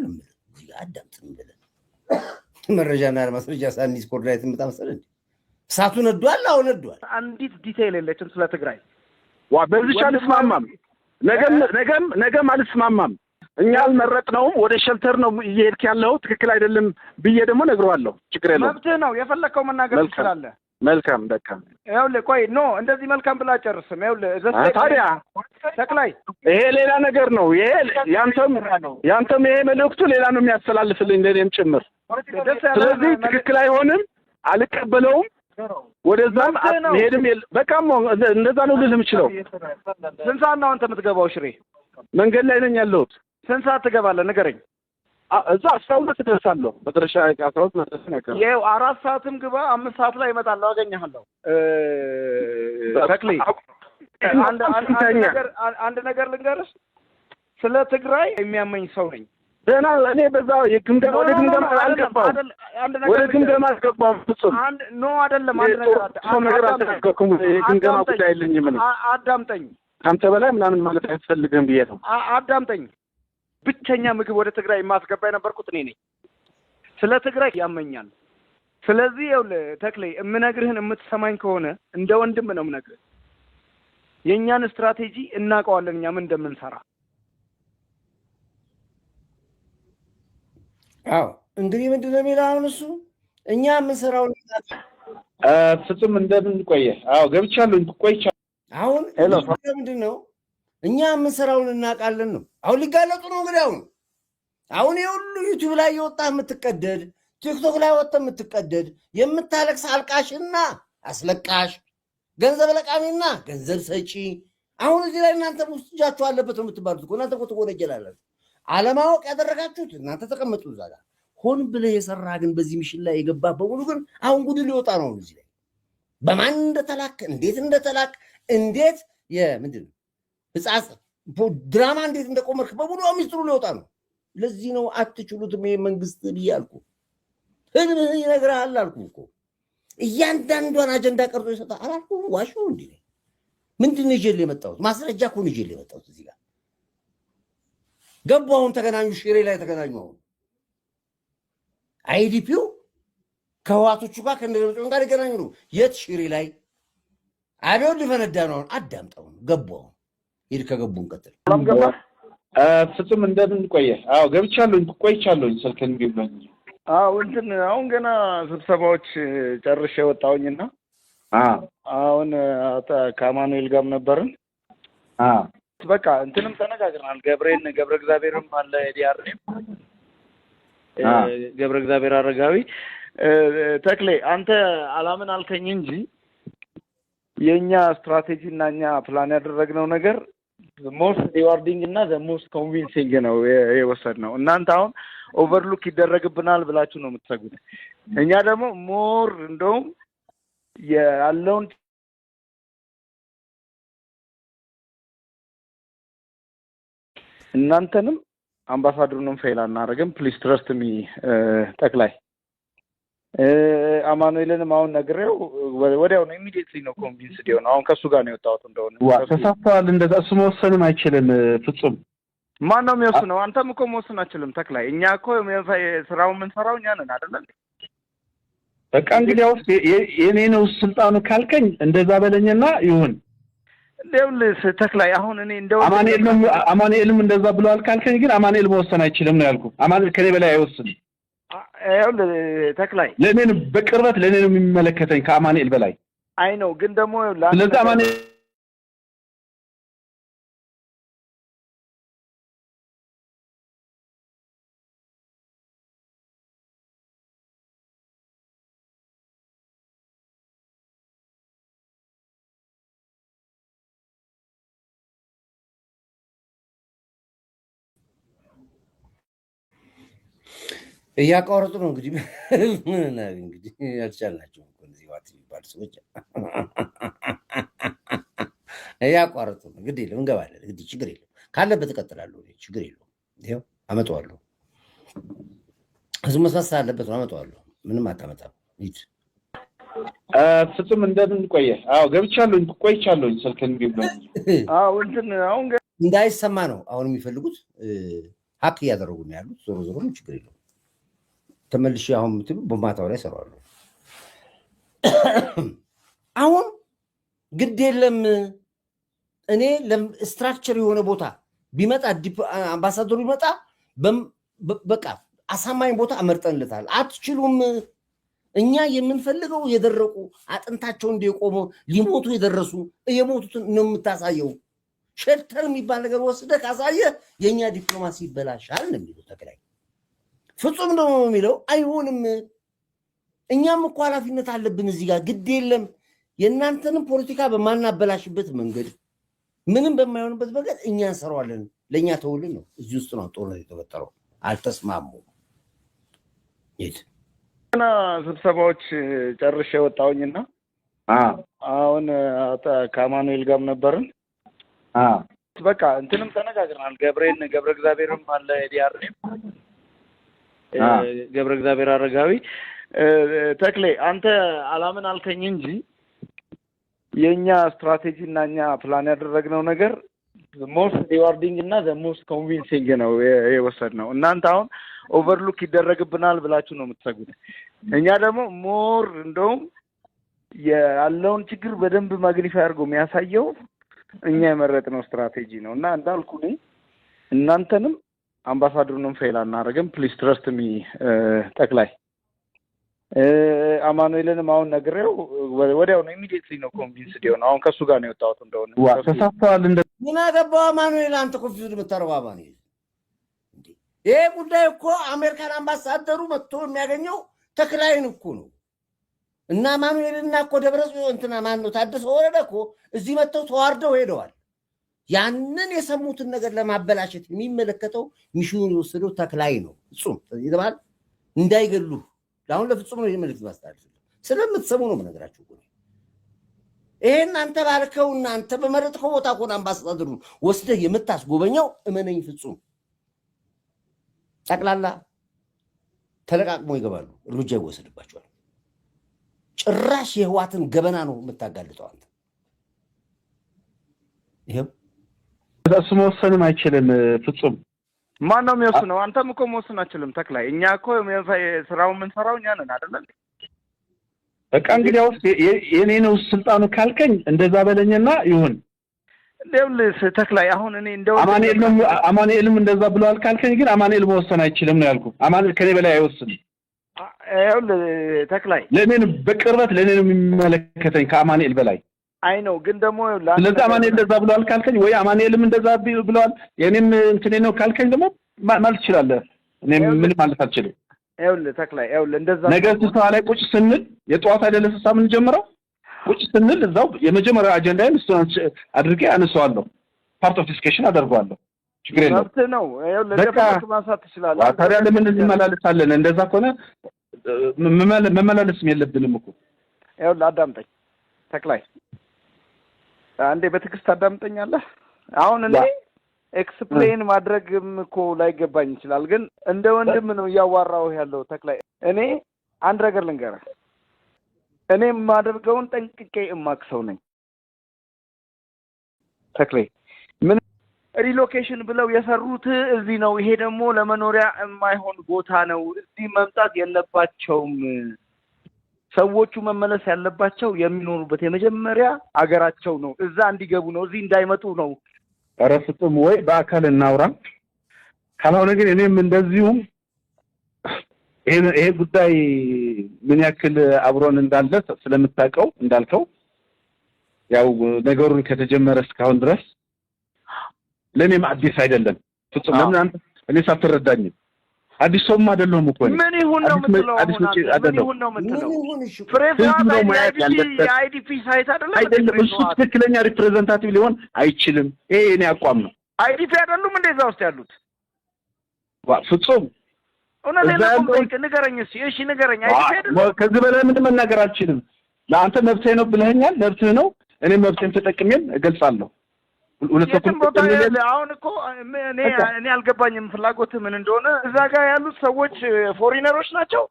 እዚህ አዳምጥ ብለን መረጃና ማስረጃ ሳንይዝ ኮርዳይት የምታመሰለን እሳቱ ነዷል። አሁን ነዷል። አንዲት ዲቴይል የለችም ስለ ትግራይ። በዚህ አልስማማም። ነገም አልስማማም። እኛ አልመረጥነውም። ወደ ሸልተር ነው እየሄድክ ያለው፣ ትክክል አይደለም ብዬ ደግሞ ነግረዋለሁ። ችግር የለውም። መብትህ ነው የፈለከው መናገር ትችላለህ። መልካም ይኸውልህ፣ ቆይ እንደዚህ መልካም ብላ ጨርስም። ይኸውልህ ታዲያ ተክላይ ይሄ ሌላ ነገር ነው። ይሄ ያንተም ይሄ መልእክቱ ሌላ ነው የሚያስተላልፍልኝ ለእኔም ጭምር። ስለዚህ ትክክል አይሆንም፣ አልቀበለውም። ወደዛም ሄድም በቃም እንደዛ ነው ልልህ የምችለው። ስንት ሰዓት ነው አንተ የምትገባው ሽሬ? መንገድ ላይ ነኝ ያለሁት። ስንት ሰዓት ትገባለህ ንገረኝ። እዛ 12 እደርሳለሁ። መድረሻ 12 መድረሻ ነው። ይኸው 4 ሰዓትም ግባ 5 ሰዓት ላይ እመጣለሁ፣ አገኘሃለሁ። ተክሌ አንድ ነገር ልንገርህ፣ ስለ ትግራይ የሚያመኝ ሰው ነኝ። ደህና እኔ በዛ ወደ ግምገማ አልገባሁም። ወደ ግምገማ አልገባሁም። ፍጹም አይደለም። ነገር አልተናገርኩም። የግምገማ ጉዳይ የለኝም። አዳምጠኝ። ከአንተ በላይ ምናምን ማለት አያስፈልግም ብዬ ነው። አዳምጠኝ። ብቸኛ ምግብ ወደ ትግራይ የማስገባ የነበርኩት እኔ ነኝ። ስለ ትግራይ ያመኛል። ስለዚህ ይኸውልህ ተክሌ፣ የምነግርህን የምትሰማኝ ከሆነ እንደ ወንድም ነው የምነግርህ። የእኛን ስትራቴጂ እናውቀዋለን፣ እኛ ምን እንደምንሰራ። አዎ እንግዲህ ምንድን ነው የሚለው አሁን እሱ እኛ የምንሰራው ፍጹም እንደምን ቆየ? አዎ ገብቻለሁ፣ ቆይቻለሁ። አሁን ምንድን ነው እኛ የምንሰራውን እናውቃለን ነው። አሁን ሊጋለጡ ነው እንግዲህ አሁን የሁሉ ዩቲዩብ ላይ የወጣህ የምትቀደድ፣ ቲክቶክ ላይ ወጥተህ የምትቀደድ፣ የምታለቅስ አልቃሽና አስለቃሽ፣ ገንዘብ ለቃሚና ገንዘብ ሰጪ። አሁን እዚህ ላይ እናንተ ውስጥ እጃችሁ አለበት ነው የምትባሉት። እናንተ እኮ ትወነጀላላችሁ። አለማወቅ ያደረጋችሁት እናንተ ተቀመጡ እዛ ጋር። ሆን ብለህ የሰራ ግን በዚህ ሚሽን ላይ የገባ በሙሉ ግን አሁን ጉድ ሊወጣ ነው። እዚህ ላይ በማን እንደተላክ እንዴት ምንድን ነው ህጻጽ ድራማ እንዴት እንደቆመርክ በሙሉ ሚስጥሩ ሊወጣ ነው። ለዚህ ነው አትችሉትም ይሄ መንግስት ብያልኩ። ህልምህ ይነግርሃል አልኩ እኮ። እያንዳንዷን አጀንዳ ቀርጾ ይሰጣል አላልኩ? ዋሽ ነው እንዴ? ምንድን ነው ይዤልህ የመጣሁት? ማስረጃ እኮ ነው ይዤልህ የመጣሁት። እዚህ ጋር ገቡ። አሁን ተገናኙ፣ ሽሬ ላይ ተገናኙ። አሁን አይዲፒው ከህዋቶቹ ጋር ከነደብረጽዮን ጋር ይገናኙ ነው። የት? ሽሬ ላይ አብዮት ሊፈነዳ ነው። አሁን አዳምጠው ገቡ። አሁን ሄድ ከገቡ እንቀጥል። ፍጹም እንደምን ቆየ? አዎ ገብቻለሁ፣ ቆይቻለሁ። ስልክን ቢብለኝ እንትን አሁን ገና ስብሰባዎች ጨርሼ ወጣሁኝና አሁን ከአማኑኤል ጋርም ነበርን። በቃ እንትንም ተነጋግረናል። ገብረ እግዚአብሔርም አለ፣ ዲአርኤም ገብረ እግዚአብሔር አረጋዊ። ተክሌ አንተ አላምን አልከኝ እንጂ የኛ ስትራቴጂ እና እኛ ፕላን ያደረግነው ነገር ሞስት ሪዋርዲንግ እና ሞስት ኮንቪንሲንግ ነው የወሰድነው። እናንተ አሁን ኦቨርሉክ ይደረግብናል ብላችሁ ነው የምትሰጉት። እኛ ደግሞ ሞር እንደውም ያለውን እናንተንም አምባሳደሩንም ፌል አናደርግም። ፕሊዝ ትረስት ሚ ጠቅላይ አማኑኤልንም አሁን ነግሬው ወዲያው ነው ኢሚዲየትሊ ነው ኮንቪንስድ የሆነው። አሁን ከእሱ ጋር ነው የወጣሁት። እንደሆነ ተሳስተዋል። እንደዛ እሱ መወሰንም አይችልም። ፍጹም ማን ነው የሚወስነው? አንተም እኮ መወሰን አችልም ተክላይ። እኛ እኮ ስራውን የምንሰራው እኛ ነን አይደለ? በቃ እንግዲህ ውስጥ የኔ ነው ስልጣኑ ካልከኝ እንደዛ በለኝና ይሁን። ደውልስ ተክላይ አሁን እኔ እንደው አማኑኤልም እንደዛ ብለዋል ካልከኝ ግን አማኑኤል መወሰን አይችልም ነው ያልኩ አማኑኤል ከኔ በላይ አይወስንም ይኸውልህ ተክላይ ለኔን በቅርበት ለኔን የሚመለከተኝ ከአማኑኤል በላይ አይ ነው ግን ደግሞ ስለዚህ አማኑኤል እያቋረጡ ነው እንግዲህ አልቻልናቸውም እኮ እነዚህ ዋት የሚባሉ ሰዎች እያቋረጡ ነው። ግድ የለም እንገባለን። እንግዲህ ችግር የለም ካለበት እቀጥላለሁ። ችግር የለውም። ይኸው አመጣዋለሁ። ህዝቡ መስማት ስላለበት ነው አመጣዋለሁ። ምንም አታመጣም። ሂድ ፍጹም እንደምን ቆየ? አዎ ገብቻለሁኝ፣ ቆይቻለሁኝ። ስልክን ቢብለው እንትን አሁን እንዳይሰማ ነው አሁን የሚፈልጉት። ሀክ እያደረጉ ነው ያሉት። ዞሮ ዞሮ ችግር የለውም። ተመልሼ አሁን በማታው ላይ ሰራዋለሁ። አሁን ግድ የለም እኔ ስትራክቸር የሆነ ቦታ ቢመጣ አምባሳደሩ ቢመጣ በቃ አሳማኝ ቦታ አመርጠንለታል። አትችሉም። እኛ የምንፈልገው የደረቁ አጥንታቸው እንደቆመ ሊሞቱ የደረሱ የሞቱትን ነው የምታሳየው። ሼልተር የሚባል ነገር ወስደህ ካሳየህ የእኛ ዲፕሎማሲ ይበላሻል ነው የሚለው ተክላይ። ፍጹም ነው የሚለው አይሆንም። እኛም እኮ ኃላፊነት አለብን እዚህ ጋር። ግድ የለም የእናንተንም ፖለቲካ በማናበላሽበት መንገድ ምንም በማይሆንበት መንገድ እኛ እንሰራዋለን። ለእኛ ተውልን ነው። እዚህ ውስጥ ነው ጦርነት የተፈጠረው። አልተስማሙም። ስብሰባዎች ጨርሼ ወጣሁኝና አሁን ከአማኑኤል ጋርም ነበርን። በቃ እንትንም ተነጋግረናል። ገብረ እግዚአብሔርም አለ ዲአርኤም ገብረ እግዚአብሔር አረጋዊ ተክሌ አንተ አላምን አልከኝ እንጂ የኛ ስትራቴጂ እና እኛ ፕላን ያደረግነው ነገር ሞስት ሪዋርዲንግ እና ሞስት ኮንቪንሲንግ ነው የወሰድነው። እናንተ አሁን ኦቨርሉክ ይደረግብናል ብላችሁ ነው የምትሰጉት። እኛ ደግሞ ሞር እንደውም ያለውን ችግር በደንብ ማግኒፋይ አድርጎ የሚያሳየው እኛ የመረጥነው ስትራቴጂ ነው እና እንዳልኩ እናንተንም አምባሳደሩንም ፌል አናደርግም። ፕሊዝ ትረስት ሚ ጠቅላይ አማኑኤልንም አሁን ነግሬው ወዲያው ነው ኢሚዲየትሊ ነው ኮንቪንስድ የሆነው። አሁን ከሱ ጋር ነው የወጣሁት። እንደሆነ ተሳስተዋል። ምን አገባው አማኑኤል? አንተ ኮንፊውዝድ የምታደርገው አማኑኤል ይሄ ጉዳይ እኮ አሜሪካን አምባሳደሩ መጥቶ የሚያገኘው ተክላይን እኮ ነው እና አማኑኤልና እኮ ደብረጽዮን እንትና ማን ነው ታደሰ ወረደ እኮ እዚህ መጥተው ተዋርደው ሄደዋል። ያንን የሰሙትን ነገር ለማበላሸት የሚመለከተው ሚሽኑን የወሰደው ተክላይ ነው። ፍጹም ይተባል እንዳይገሉ አሁን ለፍጹም ነው የመልእክት ማስተላለፍ ስለምትሰሙ ነው የምነግራችሁ እኮ ይሄን አንተ ባልከውና አንተ በመረጥከው ቦታ እኮ አምባሳደሩ ወስደህ የምታስጎበኛው እመነኝ ፍጹም ጠቅላላ ተለቃቅሞ ይገባሉ፣ እርምጃ ይወሰድባቸዋል። ጭራሽ የህዋትን ገበና ነው የምታጋልጠው አንተ። ይሄም እሱ መወሰንም አይችልም ፍጹም። ማን ነው የሚወስነው? አንተም እኮ መወሰን አችልም ተክላይ። እኛ እኮ ስራውን የምንሰራው እኛ ነን አይደል? በቃ እንግዲያውስ የኔ ነው ስልጣኑ ካልከኝ እንደዛ በለኝና ይሁን። ደውልስ ተክላይ አሁን እኔ እንደው አማኑኤልም እንደዛ ብለዋል ካልከኝ ግን አማኑኤል መወሰን አይችልም ነው ያልኩ። አማኑኤል ከኔ በላይ አይወስንም። ይኸውልህ ተክላይ ለኔን በቅርበት ለኔን የሚመለከተኝ ከአማኑኤል በላይ አይ ነው ግን ደግሞ ስለዚህ አማኑኤል እንደዛ ብለዋል ካልከኝ ወይ አማኑኤልም እንደዛ ብለዋል የኔም እንትኔ ነው ካልከኝ ደግሞ ማለት ትችላለህ። እኔ ምንም ማለት አልችልም። ይኸውልህ ተክላይ ይኸውልህ እንደዛ ነገ ስብሰባ ላይ ቁጭ ስንል የጠዋት አይደለ ስብሰባ ምን ጀምረው ቁጭ ስንል እዛው የመጀመሪያ አጀንዳዬን እሱን አድርጌ አነሳዋለሁ። ፓርት ኦፍ ዲስከሽን አደርገዋለሁ። ችግር የለውም። መብት ነው። ይኸውልህ ለምን ማንሳት ትችላለህ? ታዲያ ለምን እንመላለሳለን? እንደዛ ከሆነ መመላለስም የለብንም እኮ። ይኸውልህ አዳምጠኝ ተክላይ፣ አንዴ በትዕግስት አዳምጠኛለህ። አሁን እኔ ኤክስፕሌን ማድረግም እኮ ላይገባኝ ይችላል፣ ግን እንደ ወንድም ነው እያዋራሁ ያለው ተክላይ። እኔ አንድ ነገር ልንገርህ፣ እኔ የማደርገውን ጠንቅቄ እማክሰው ነኝ ተክላይ። ምን ሪሎኬሽን ብለው የሰሩት እዚህ ነው፣ ይሄ ደግሞ ለመኖሪያ የማይሆን ቦታ ነው፣ እዚህ መምጣት የለባቸውም ሰዎቹ መመለስ ያለባቸው የሚኖሩበት የመጀመሪያ አገራቸው ነው። እዛ እንዲገቡ ነው፣ እዚህ እንዳይመጡ ነው። ኧረ ፍጹም ወይ በአካል እናውራ። ካልሆነ ግን እኔም እንደዚሁ ይሄ ጉዳይ ምን ያክል አብሮን እንዳለ ስለምታውቀው እንዳልከው ያው ነገሩን ከተጀመረ እስካሁን ድረስ ለኔም አዲስ አይደለም። ፍጹም ለምን አንተ እኔ ሳትረዳኝ አዲስ ሰውም አይደለሁም እኮ ምን ይሁን ነው የምትለው? ምን ይሁን ነው የምትለው? የአይዲፒ ሳይት አይደለም እሱ ትክክለኛ ሪፕሬዘንታቲቭ ሊሆን አይችልም። ይሄ እኔ አቋም ነው። አይዲፒ አይደሉም እንደዛ ውስጥ ያሉት ፍጹም እውነቴን ነው። ንገረኝ እስኪ። እሺ ንገረኝ። አይዲፒ አይደለም። ከዚህ በላይ ምንም መናገር አልችልም። ለአንተ መብትህ ነው ብለኸኛል። መብትህ ነው። እኔ መብቴን ተጠቅሜም እገልጻለሁ። የትም ቦታ አሁን እኮ እኔ አልገባኝም ፍላጎትህ ምን እንደሆነ። እዛ ጋር ያሉት ሰዎች ፎሪነሮች ናቸው?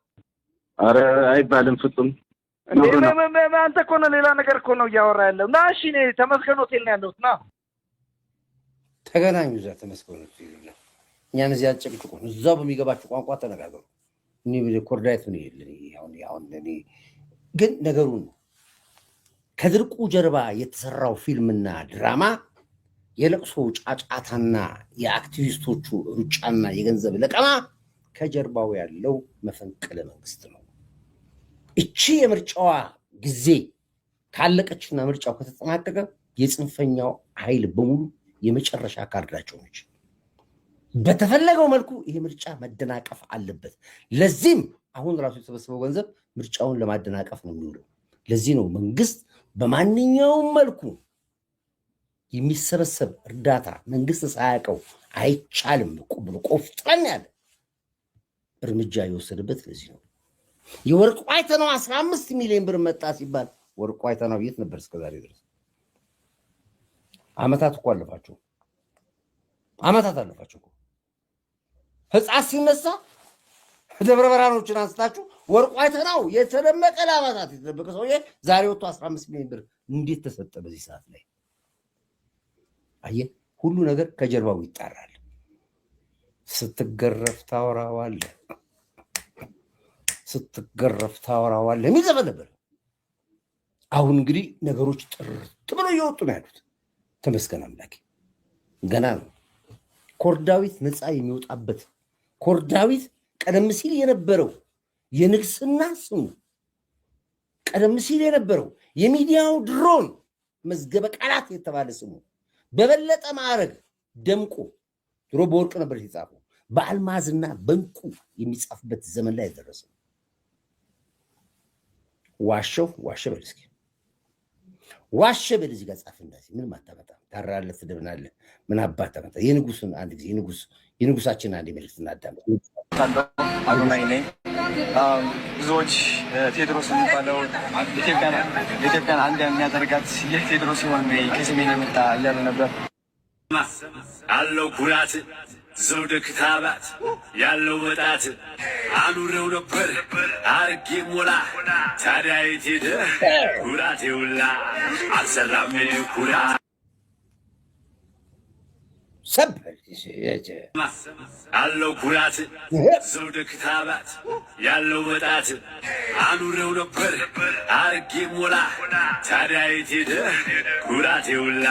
አረ አይባልም ፍጹም። አንተ እኮ ነው ሌላ ነገር እኮ ነው እያወራ ያለው። ና እሺ፣ እኔ ተመስገን ሆቴል ነው ያለሁት። ና ተገናኙ እዛ ተመስገን ሆቴል ነው። እኛን እዚህ አጨቅጭቁ፣ እዛው በሚገባችሁ ቋንቋ ተነጋገሩ። እኔ ኮርዳይት ነው ይሄ አሁን እኔ ግን ነገሩን ከድርቁ ጀርባ የተሰራው ፊልምና ድራማ የለቅሶ ጫጫታና የአክቲቪስቶቹ ሩጫና የገንዘብ ለቀማ ከጀርባው ያለው መፈንቅለ መንግስት ነው። እቺ የምርጫዋ ጊዜ ካለቀችና ምርጫው ከተጠናቀቀ የጽንፈኛው ኃይል በሙሉ የመጨረሻ ካርዳቸው ነች። በተፈለገው መልኩ ይሄ ምርጫ መደናቀፍ አለበት። ለዚህም አሁን ራሱ የተሰበሰበው ገንዘብ ምርጫውን ለማደናቀፍ ነው የሚውለው። ለዚህ ነው መንግስት በማንኛውም መልኩ የሚሰበሰብ እርዳታ መንግስት ሳያውቀው አይቻልም ብሎ ቆፍጠን ያለ እርምጃ የወሰደበት። ለዚህ ነው የወርቁ አይተነው 15 ሚሊዮን ብር መጣ ሲባል ወርቁ አይተነው የት ነበር እስከዛሬ ድረስ? አመታት እኮ አለፋቸው፣ አመታት አለፋቸው እኮ። ህፃት ሲነሳ ደብረ ብርሃኖችን አንስታችሁ ወርቁ አይተነው የተደመቀ ለአመታት የተደበቀ ሰውዬ ዛሬ ወጥቶ 15 ሚሊዮን ብር እንዴት ተሰጠ በዚህ ሰዓት ላይ? አየህ፣ ሁሉ ነገር ከጀርባው ይጣራል። ስትገረፍ ታወራዋለህ፣ ስትገረፍ ታወራዋለህ የሚል ዘመን ነበር። አሁን እንግዲህ ነገሮች ጥርት ብለው እየወጡ ነው ያሉት። ተመስገን አምላኬ፣ ገና ነው ኮርዳዊት ነፃ የሚወጣበት። ኮርዳዊት ቀደም ሲል የነበረው የንግስና ስሙ፣ ቀደም ሲል የነበረው የሚዲያው ድሮን መዝገበ ቃላት የተባለ ስሙ በበለጠ ማዕረግ ደምቆ ድሮ በወርቅ ነበር ሲጻፈው በአልማዝና በእንቁ የሚጻፍበት ዘመን ላይ ደረሰ። ዋሸው በል እስኪ ዋሸ በል እዚህ ጋር ጻፍ። እንደዚህ ምንም አታመጣም። ታራለህ፣ ትደብናለህ። ምን አባት ታመጣ? የንጉስን አንድ ጊዜ የንጉሳችን አንድ መልእክት እናዳምጥ። አዶናይ ነኝ። ብዙዎች ቴዎድሮስ የሚባለው ኢትዮጵያን አንድ የሚያደርጋት ይህ ቴዎድሮስ ሲሆን ከሰሜን የመጣ እያሉ ነበር። አለው ኩራት ዘውደ ክታባት ያለው ወጣት አኑረው ነበር አርጌ ሞላ። ታዲያ የት ሄደ ኩራት? የውላ አልሰራም ኩራት አለው ኩራት ዘውደ ክታባት ያለው ወጣት አኑረው ነበር አርጌ ሞላ። ታዲያ የት ሄደ ኩራት? የውላ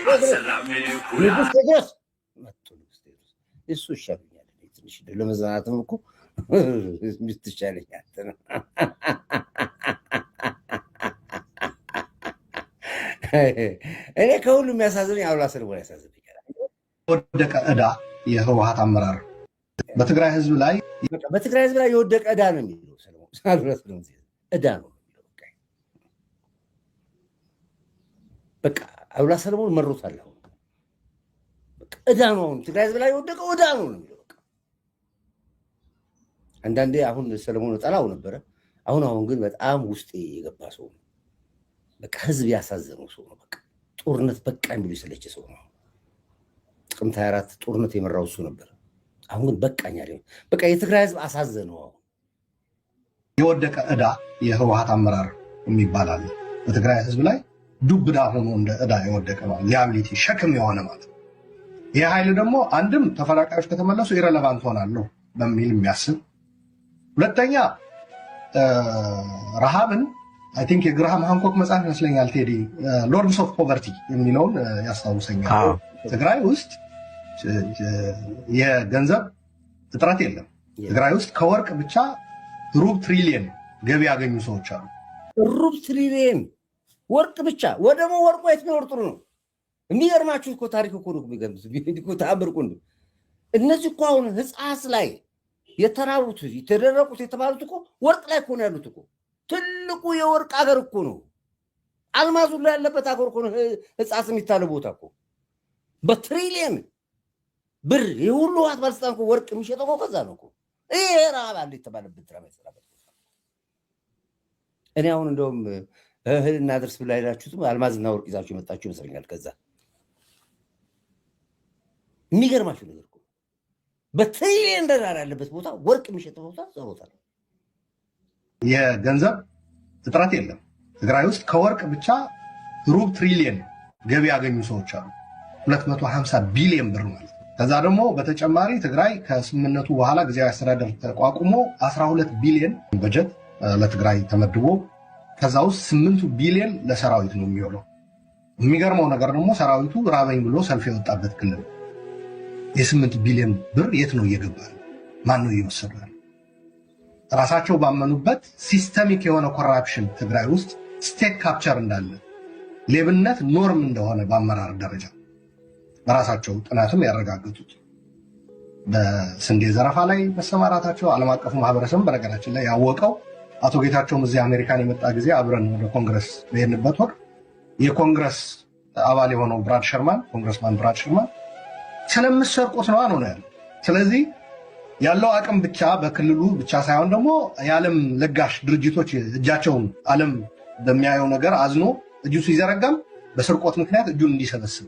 አልሰራም ኩራት። እሱ ይሻለኛል ትንሽ ለመዝናናትም እኮ ትሻለኛል። እኔ ከሁሉ የሚያሳዝነኝ አሉላ ሰለሞን ያሳዝነኛል። የወደቀ ዕዳ የህወሓት አመራር በትግራይ ህዝብ ላይ የወደቀ ዕዳ ነው የሚለው አሉላ ሰለሞን ዕዳ ነው የሚለው። በቃ አሉላ ሰለሞን መሮታል። አሁን ዕዳ ነው። አሁን ትግራይ ህዝብ ላይ የወደቀው ዕዳ ነው የሚለው። አንዳንዴ አሁን ሰለሞን ጠላው ነበረ። አሁን ግን በጣም ውስጤ የገባ ሰው ነው። በቃ ህዝብ ያሳዘነው ሰው ነው። በቃ ጦርነት በቃ የሚሉ የሰለቸ ሰው ነው። ጥቅምት 24 ጦርነት የመራው እሱ ነበር። አሁን ግን በቃኛ በቃ የትግራይ ህዝብ አሳዘነው። አሁን የወደቀ ዕዳ የህወሓት አመራር የሚባል አለ በትግራይ ህዝብ ላይ ዱብ ዕዳ ሆኖ እንደ ዕዳ የወደቀ ነው። ሊያቢሊቲ ሸክም የሆነ ማለት ነው። ይህ ኃይል ደግሞ አንድም ተፈናቃዮች ከተመለሱ ኢረለቫንት ሆናለሁ በሚል የሚያስብ፣ ሁለተኛ ረሃብን አይ ቲንክ የግራሃም ሃንኮክ መጽሐፍ ይመስለኛል ቴዲ ሎርድስ ኦፍ ፖቨርቲ የሚለውን ያስታውሰኛል። ትግራይ ውስጥ የገንዘብ እጥረት የለም። ትግራይ ውስጥ ከወርቅ ብቻ ሩብ ትሪሊየን ገቢ ያገኙ ሰዎች አሉ። ሩብ ትሪሊየን ወርቅ ብቻ ወደሞ ወርቁ የት ነው? ጥሩ ነው። የሚገርማችሁ እኮ ታሪክ እኮ ነው የሚገርምት ተአምር እኮ ነው። እነዚህ እኮ አሁን ሕፃስ ላይ የተራቡት የተደረቁት የተባሉት እኮ ወርቅ ላይ እኮ ነው ያሉት እኮ። ትልቁ የወርቅ ሀገር እኮ ነው። አልማዙ ላይ ያለበት ሀገር እኮ ነው ሕፃስ የሚታለው ቦታ እኮ በትሪሊየን ብር የሁሉ ዋት ባልስጣን እኮ ወርቅ የሚሸጠው እኮ ከዛ ነው እኮ። ይሄ ረሃብ አለ የተባለበት ድራማ ይሰራበት። እኔ አሁን እንደውም እህል እናድርስ ብላ ሄዳችሁት አልማዝና ወርቅ ይዛችሁ የመጣችሁ ይመስለኛል። ከዛ የሚገርማችሁ ነገር እኮ በትሪሊየን ዶላር ያለበት ቦታ ወርቅ የሚሸጠው ቦታ እዛ ቦታ ነው። የገንዘብ እጥረት የለም። ትግራይ ውስጥ ከወርቅ ብቻ ሩብ ትሪሊየን ገቢ ያገኙ ሰዎች አሉ። 250 ቢሊዮን ብር ማለት ነው። ከዛ ደግሞ በተጨማሪ ትግራይ ከስምምነቱ በኋላ ጊዜያዊ አስተዳደር ተቋቁሞ 12 ቢሊዮን በጀት ለትግራይ ተመድቦ ከዛ ውስጥ 8 ቢሊዮን ለሰራዊት ነው የሚውለው። የሚገርመው ነገር ደግሞ ሰራዊቱ ራበኝ ብሎ ሰልፍ የወጣበት ክልል የ8 ቢሊዮን ብር የት ነው እየገባ? ማን ነው እየወሰደ? ራሳቸው ባመኑበት ሲስተሚክ የሆነ ኮራፕሽን ትግራይ ውስጥ ስቴት ካፕቸር እንዳለ ሌብነት ኖርም እንደሆነ በአመራር ደረጃ በራሳቸው ጥናትም ያረጋገጡት በስንዴ ዘረፋ ላይ መሰማራታቸው ዓለም አቀፉ ማህበረሰብ በነገራችን ላይ ያወቀው አቶ ጌታቸውም እዚህ አሜሪካን የመጣ ጊዜ አብረን ወደ ኮንግረስ በሄድንበት ወቅት የኮንግረስ አባል የሆነው ኮንግረስማን ብራድ ሸርማን ስለምሰርቆት ነው ያለው። ስለዚህ ያለው አቅም ብቻ በክልሉ ብቻ ሳይሆን ደግሞ የዓለም ለጋሽ ድርጅቶች እጃቸውን ዓለም በሚያየው ነገር አዝኖ እጁ ሲዘረጋም በስርቆት ምክንያት እጁን እንዲሰበስብ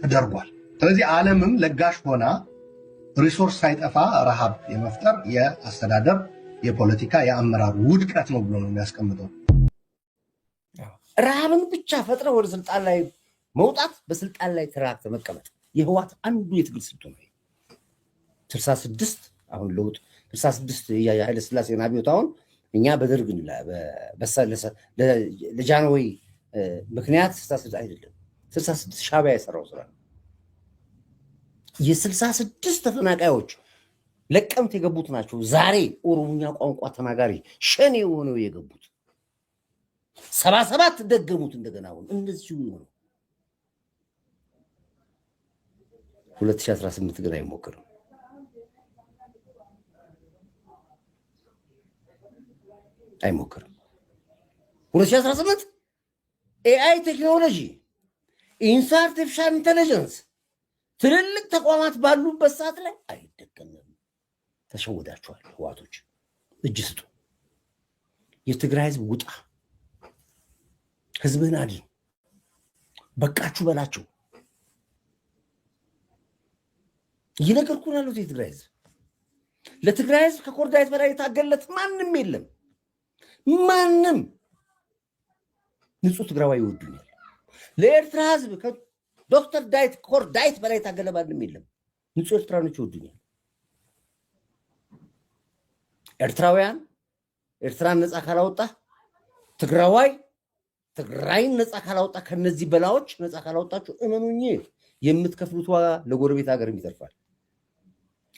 ተደርጓል። ስለዚህ ዓለምም ለጋሽ ሆና ሪሶርስ ሳይጠፋ ረሃብ የመፍጠር የአስተዳደር የፖለቲካ የአመራር ውድቀት ነው ብሎ ነው የሚያስቀምጠው። ረሃብን ብቻ ፈጥረ ወደ ስልጣን ላይ መውጣት፣ በስልጣን ላይ ተራክተ መቀመጥ የህዋት አንዱ የትግል ስልቱ ነው። 66 አሁን ለውጥ 66 የኃይለ ሥላሴን አብዮት አሁን እኛ በደርግ ለጃንሆይ ምክንያት 66 አይደለም 66 ሻዕቢያ የሰራው ስራ ነው። የ66 ተፈናቃዮች ለቀምት የገቡት ናቸው። ዛሬ ኦሮሞኛ ቋንቋ ተናጋሪ ሸኔ ሆነው የገቡት 77 ደገሙት እንደገና አሁን እንደዚሁ ነው። 2018 ግን አይሞክርም። አይሞክርም። 2018 ኤአይ ቴክኖሎጂ ኢንሳ አርቲፊሻል ኢንተለጀንስ ትልልቅ ተቋማት ባሉበት ሰዓት ላይ አይደገምም። ተሸወዳችኋል። ህዋቶች እጅ ስጡ። የትግራይ ህዝብ ውጣ፣ ህዝብህን አድን፣ በቃችሁ በላቸው። ይነገርኩን ያሉት የትግራይ ህዝብ ለትግራይ ህዝብ ከኮርዳይት በላይ የታገለት ማንም የለም። ማንም ንጹህ ትግራዋይ ይወዱኛል። ለኤርትራ ህዝብ ከዶክተር ዳዊት ኮርዳይት በላይ የታገለ ማንም የለም። ንጹህ ኤርትራኖች ይወዱኛል። ኤርትራውያን ኤርትራን ነፃ ካላወጣ ትግራዋይ ትግራይን ነፃ ካላወጣ ከነዚህ በላዎች ነፃ ካላወጣችሁ እመኑኝ የምትከፍሉት ዋጋ ለጎረቤት ሀገርም ይተርፋል።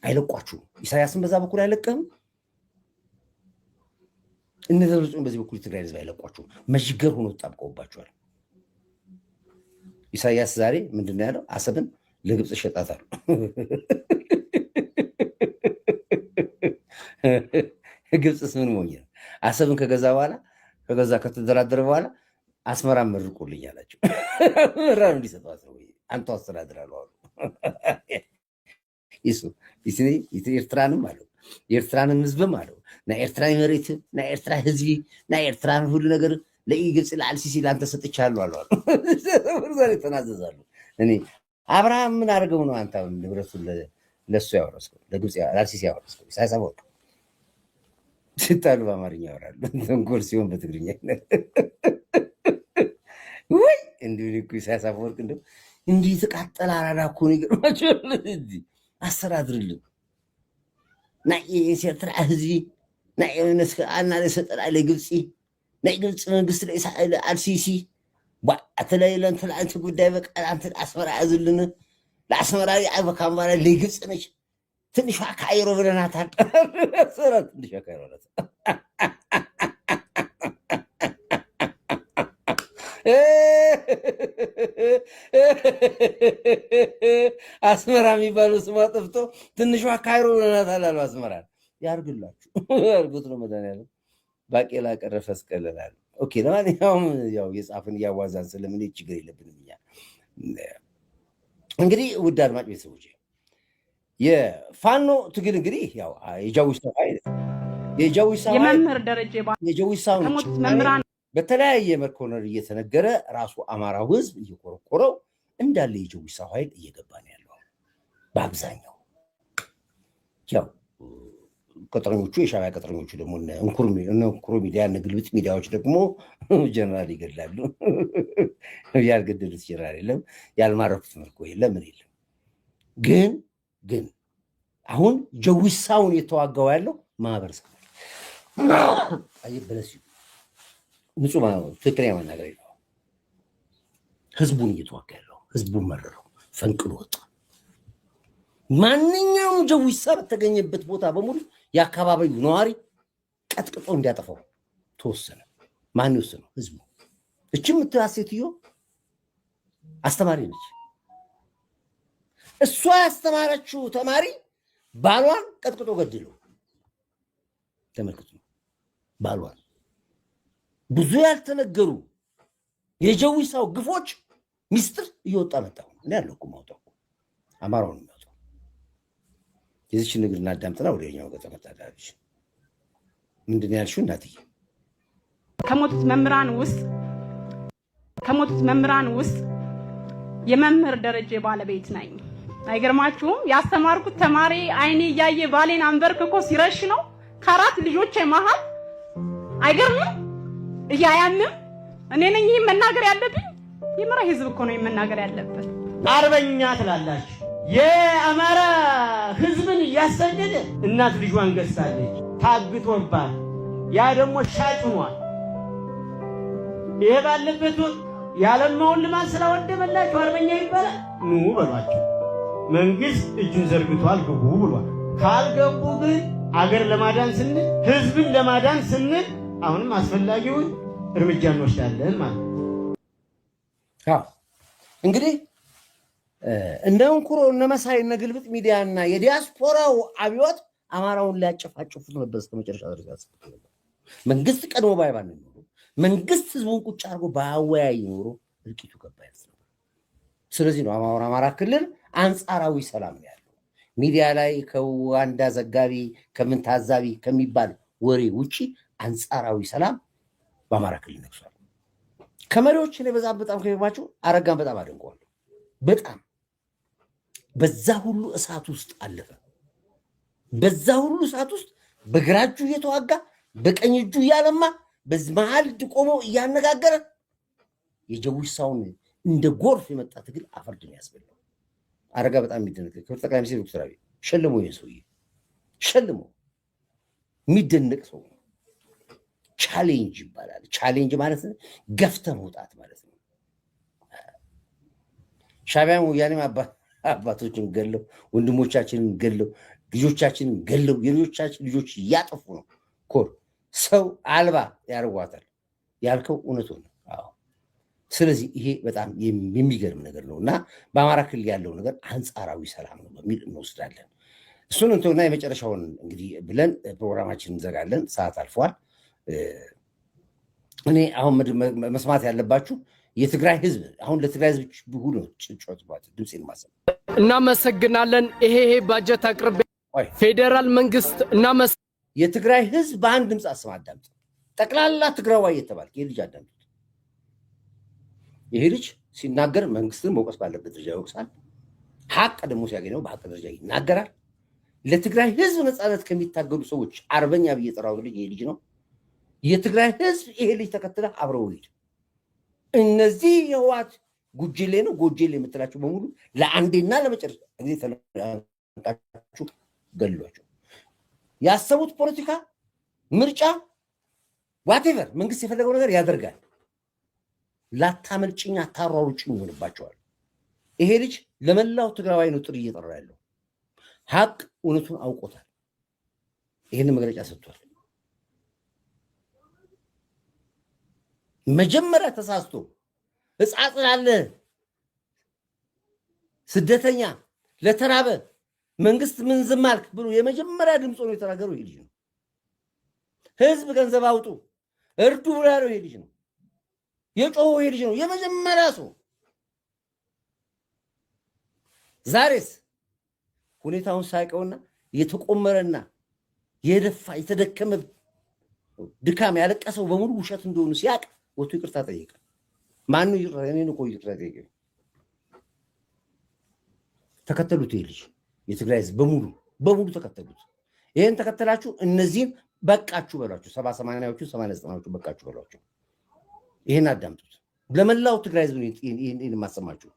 አይለቋችሁም። ኢሳያስን በዛ በኩል አይለቀህም። እነዚህ ደብረጽዮን በዚህ በኩል ትግራይ ህዝብ አይለቋችሁም። መሽገር ሆኖ ተጣብቀውባችኋል። ኢሳያስ ዛሬ ምንድን ያለው? አሰብን ለግብፅ ሸጣታል። ግብፅስ ምን ሞኝ ነው? አሰብን ከገዛ ከተደራደረ በኋላ አስመራ መርቁልኝ አላቸው። ራኑ እንዲሰጠዋት ነው አንተ አስተዳድራለሁ አሉ። ኤርትራንም አለው የኤርትራንም ህዝብም አለው ናይ ኤርትራ መሬት ናይ ኤርትራ ህዝቢ ናይ ኤርትራን ሁሉ ነገር ለግብፅ ለአልሲሲ ላንተ ሰጥቻለሁ አሉ። ዛሬ ተናዘዛሉ። እኔ አብርሃም ምን አድርገው ነው አንተ ንብረቱን ለሱ ያወረስከው? ለግብፅ ለአልሲሲ ያወረስከው? ኢሳያስ አፈወርቅ ሲጣሉ በአማርኛ ያወራሉ፣ ተንኮል ሲሆን በትግርኛ ወይ እንዲሁ ኢሳያስ አፈወርቅ እንደው እንዲህ ተቃጠለ አራዳ እኮ ነው። ይገርማችኋል። አስተዳድርልን ናይ ኤርትራ ህዝቢ ናይ ዩኔስኮ አና ለሰጠላ ለግብፂ ናይ ግብፂ መንግስት ለኢሳኤል አልሲሲ ባዕተለይለን ትላንት ጉዳይ በቃ አንተ አስመራ ያዝልን ለአስመራ አይበካምባላ ለግብፅ ነች ትንሽ ካይሮ ብለናታል ሰራት ትንሽ ካይሮ ናት አስመራ የሚባለው ስሟ ጠፍቶ ትንሿ ካይሮ ብለናታል አሉ አስመራ ያርግላችሁ ያርጉት ነው መድኃኒዓለም ባቄላ ቀረፈ እስቀለላል ኦኬ ለማንኛውም ያው የጻፍን ያዋዛን ስለምን ችግር የለብንም እኛ እንግዲህ ውድ አድማጭ ቤተሰቦች የፋኖ ትግል እንግዲህ ያው የጃዊሳው ኃይል የመምህር ደረጀ የጃዊሳው መምህራን በተለያየ መኮነር እየተነገረ ራሱ አማራው ህዝብ እየቆረቆረው እንዳለ የጃዊሳው ኃይል እየገባ ነው ያለው በአብዛኛው ያው ቅጥረኞቹ የሻዕቢያ ቅጥረኞቹ ደግሞ እንኩሩ ሚዲያ ግልብጥ ሚዲያዎች ደግሞ ጀነራል ይገድላሉ ያልገደሉት ጀነራል የለም ያልማረኩት ምርኮ የለም ምን የለም ግን አሁን ጃዊሳውን የተዋጋው ያለው ማህበረሰብ አይበለስ ንጹህ ትክክለኛ መናገር ነው ህዝቡን እየተዋጋ ያለው ህዝቡን መረረው ፈንቅሎ ወጣ ማንኛውም ጃዊሳ በተገኘበት ቦታ በሙሉ የአካባቢው ነዋሪ ቀጥቅጦ እንዲያጠፋው ተወሰነ ማን ይወሰነው ህዝቡ እችም ተያሴትዮ አስተማሪ ነች እሷ ያስተማረችው ተማሪ ባሏን ቀጥቅጦ ገድለው ተመልክቱ ባሏን ብዙ ያልተነገሩ የጃዊሳው ግፎች ሚስጥር እየወጣ መጣው እኔ ያለኩ ማውጣው አማራውን ማውጣው የዚህ ንግድ እናዳምጥና ወደኛው ገጠመጣዳች ምንድን ያልሽው እናትዬ ከሞቱት መምህራን ውስጥ የመምህር ደረጀ ባለቤት ነኝ አይገርማችሁም ያስተማርኩት ተማሪ አይኔ ያየ ባሌን አንበርክኮ ሲረሽ ነው ከአራት ልጆቼ መሃል አይገርምም እያያንም እኔ ነኝ መናገር ያለብኝ የመራ ህዝብ እኮ ነው መናገር ያለበት አርበኛ ትላላችሁ የአማራ ህዝብን ያሰደደ እናት ልጇን ገሳለች ታግቶባት ያ ደግሞ ሻጭ ሆኗል ይሄ ባለበት ያለማውን ልማት ስለወደመላችሁ አርበኛ ይባላል ኑ በሏቸው መንግስት እጁን ዘርግቷል ግቡ ብሏል ካልገቡ ግን አገር ለማዳን ስንል ህዝብን ለማዳን ስንል አሁንም አስፈላጊውን እርምጃ እንወስዳለን ማለት ነው እንግዲህ እንደ እንኩሮ እነ መሳይ እነ ግልብጥ ሚዲያና የዲያስፖራው አብዮት አማራውን ሊያጨፋጭፉት ነበር እስከመጨረሻ ድረስ መንግስት ቀድሞ ባይባን ነው መንግስት ህዝቡን ቁጭ አድርጎ ባያወያይ ኖሮ እልቂቱ ገባይ ነው ስለዚህ ነው አማራ ክልል አንጻራዊ ሰላም ነው ያለው ሚዲያ ላይ ከዋንዳ ዘጋቢ ከምን ታዛቢ ከሚባል ወሬ ውጪ አንጻራዊ ሰላም በአማራ ክልል ነግሷል ከመሪዎች ላይ በጣም ከሚባቸው አረጋን በጣም አደንቀዋለሁ በጣም በዛ ሁሉ እሳት ውስጥ አለፈ በዛ ሁሉ እሳት ውስጥ በግራጁ እየተዋጋ በቀኝ እጁ እያለማ በዚህ መሃል ቆሞ እያነጋገረ የጃዊሳውን እንደ ጎርፍ የመጣ ትግል አፈርድን ያስበላው አረጋ በጣም የሚደነቅ ጠቅላይ ሚኒስትር ዶክተር አብይ ሸልሞ የሰውዬ ሸልሞ የሚደነቅ ሰው ቻሌንጅ ይባላል ቻሌንጅ ማለት ገፍተ መውጣት ማለት ነው ሻዕቢያ ወያኔም አባቶችን ገለው ወንድሞቻችንን ገለው ልጆቻችንን ገለው የልጆቻችን ልጆች ያጠፉ ነው ኮር ሰው አልባ ያርዋታል ያልከው እውነቱ ነው አዎ ስለዚህ ይሄ በጣም የሚገርም ነገር ነውና በአማራ ክልል ያለው ነገር አንጻራዊ ሰላም ነው በሚል እንወስዳለን እሱን እንተውና የመጨረሻውን እንግዲህ ብለን ፕሮግራማችንን እንዘጋለን ሰዓት አልፏል እኔ አሁን መስማት ያለባችሁ የትግራይ ህዝብ አሁን ለትግራይ ህዝብ ሁሉ ጭጭዋት ድምጽን ማሰብ እናመሰግናለን ይሄ ባጀት አቅርቤ ፌደራል መንግስት የትግራይ ህዝብ በአንድ ድምጽ አሰማ አዳምጥ ጠቅላላ ትግራዋይ የተባለ የልጅ አዳምጥ ይሄ ልጅ ሲናገር መንግስትን መውቀስ ባለበት ደረጃ ይወቅሳል ሀቅ ደግሞ ሲያገኘው በሀቅ ደረጃ ይናገራል ለትግራይ ህዝብ ነፃነት ከሚታገሉ ሰዎች አርበኛ ብዬ ጠራው ልጅ ይሄ ልጅ ነው የትግራይ ህዝብ ይሄ ልጅ ተከትለ አብረው ይሄድ እነዚህ የዋት ጉጅሌ ነው ጎጅሌ የምትላቸው በሙሉ ለአንዴና ለመጨረሻ ጊዜ ተለቃችሁ ገሏቸው ያሰቡት ፖለቲካ ምርጫ ዋቴቨር መንግስት የፈለገው ነገር ያደርጋል። ላታመልጭኝ አታሯሩጭኝ ይሆንባቸዋል። ይሄ ልጅ ለመላው ትግራዋይ ነው ጥሪ እየጠራ ያለው። ሀቅ እውነቱን አውቆታል። ይህን መግለጫ ሰጥቷል። መጀመሪያ ተሳስቶ ሕፃጽ ላለ ስደተኛ ለተራበ መንግስት ምን ዝም አልክ ብሎ የመጀመሪያ ድምፅ ነው የተናገረው ይሄ ልጅ ነው። ህዝብ ገንዘብ አውጡ እርዱ ብሎ ያለው ይሄ ልጅ ነው። የጮኸው ይሄ ልጅ ነው የመጀመሪያ ሰው። ዛሬስ ሁኔታውን ሳይቀውና የተቆመረና የደፋ የተደከመ ድካም ያለቀሰው በሙሉ ውሸት እንደሆኑ ሲያቅ ወጥቶ ይቅርታ ጠየቀ። ማን ነው ይቅርታ? እኔ ነው ይቅርታ ጠየቀ። ተከተሉት። ይሄ ልጅ የትግራይ ህዝብ በሙሉ ተከተሉት። ይሄን ተከተላችሁ እነዚህን በቃችሁ በሏቸው። 70-80ዎቹ 80-90ዎቹ በቃችሁ በሏቸው። ይሄን አዳምጡት። ለመላው ትግራይ ህዝብ ይሄን ማሰማችሁ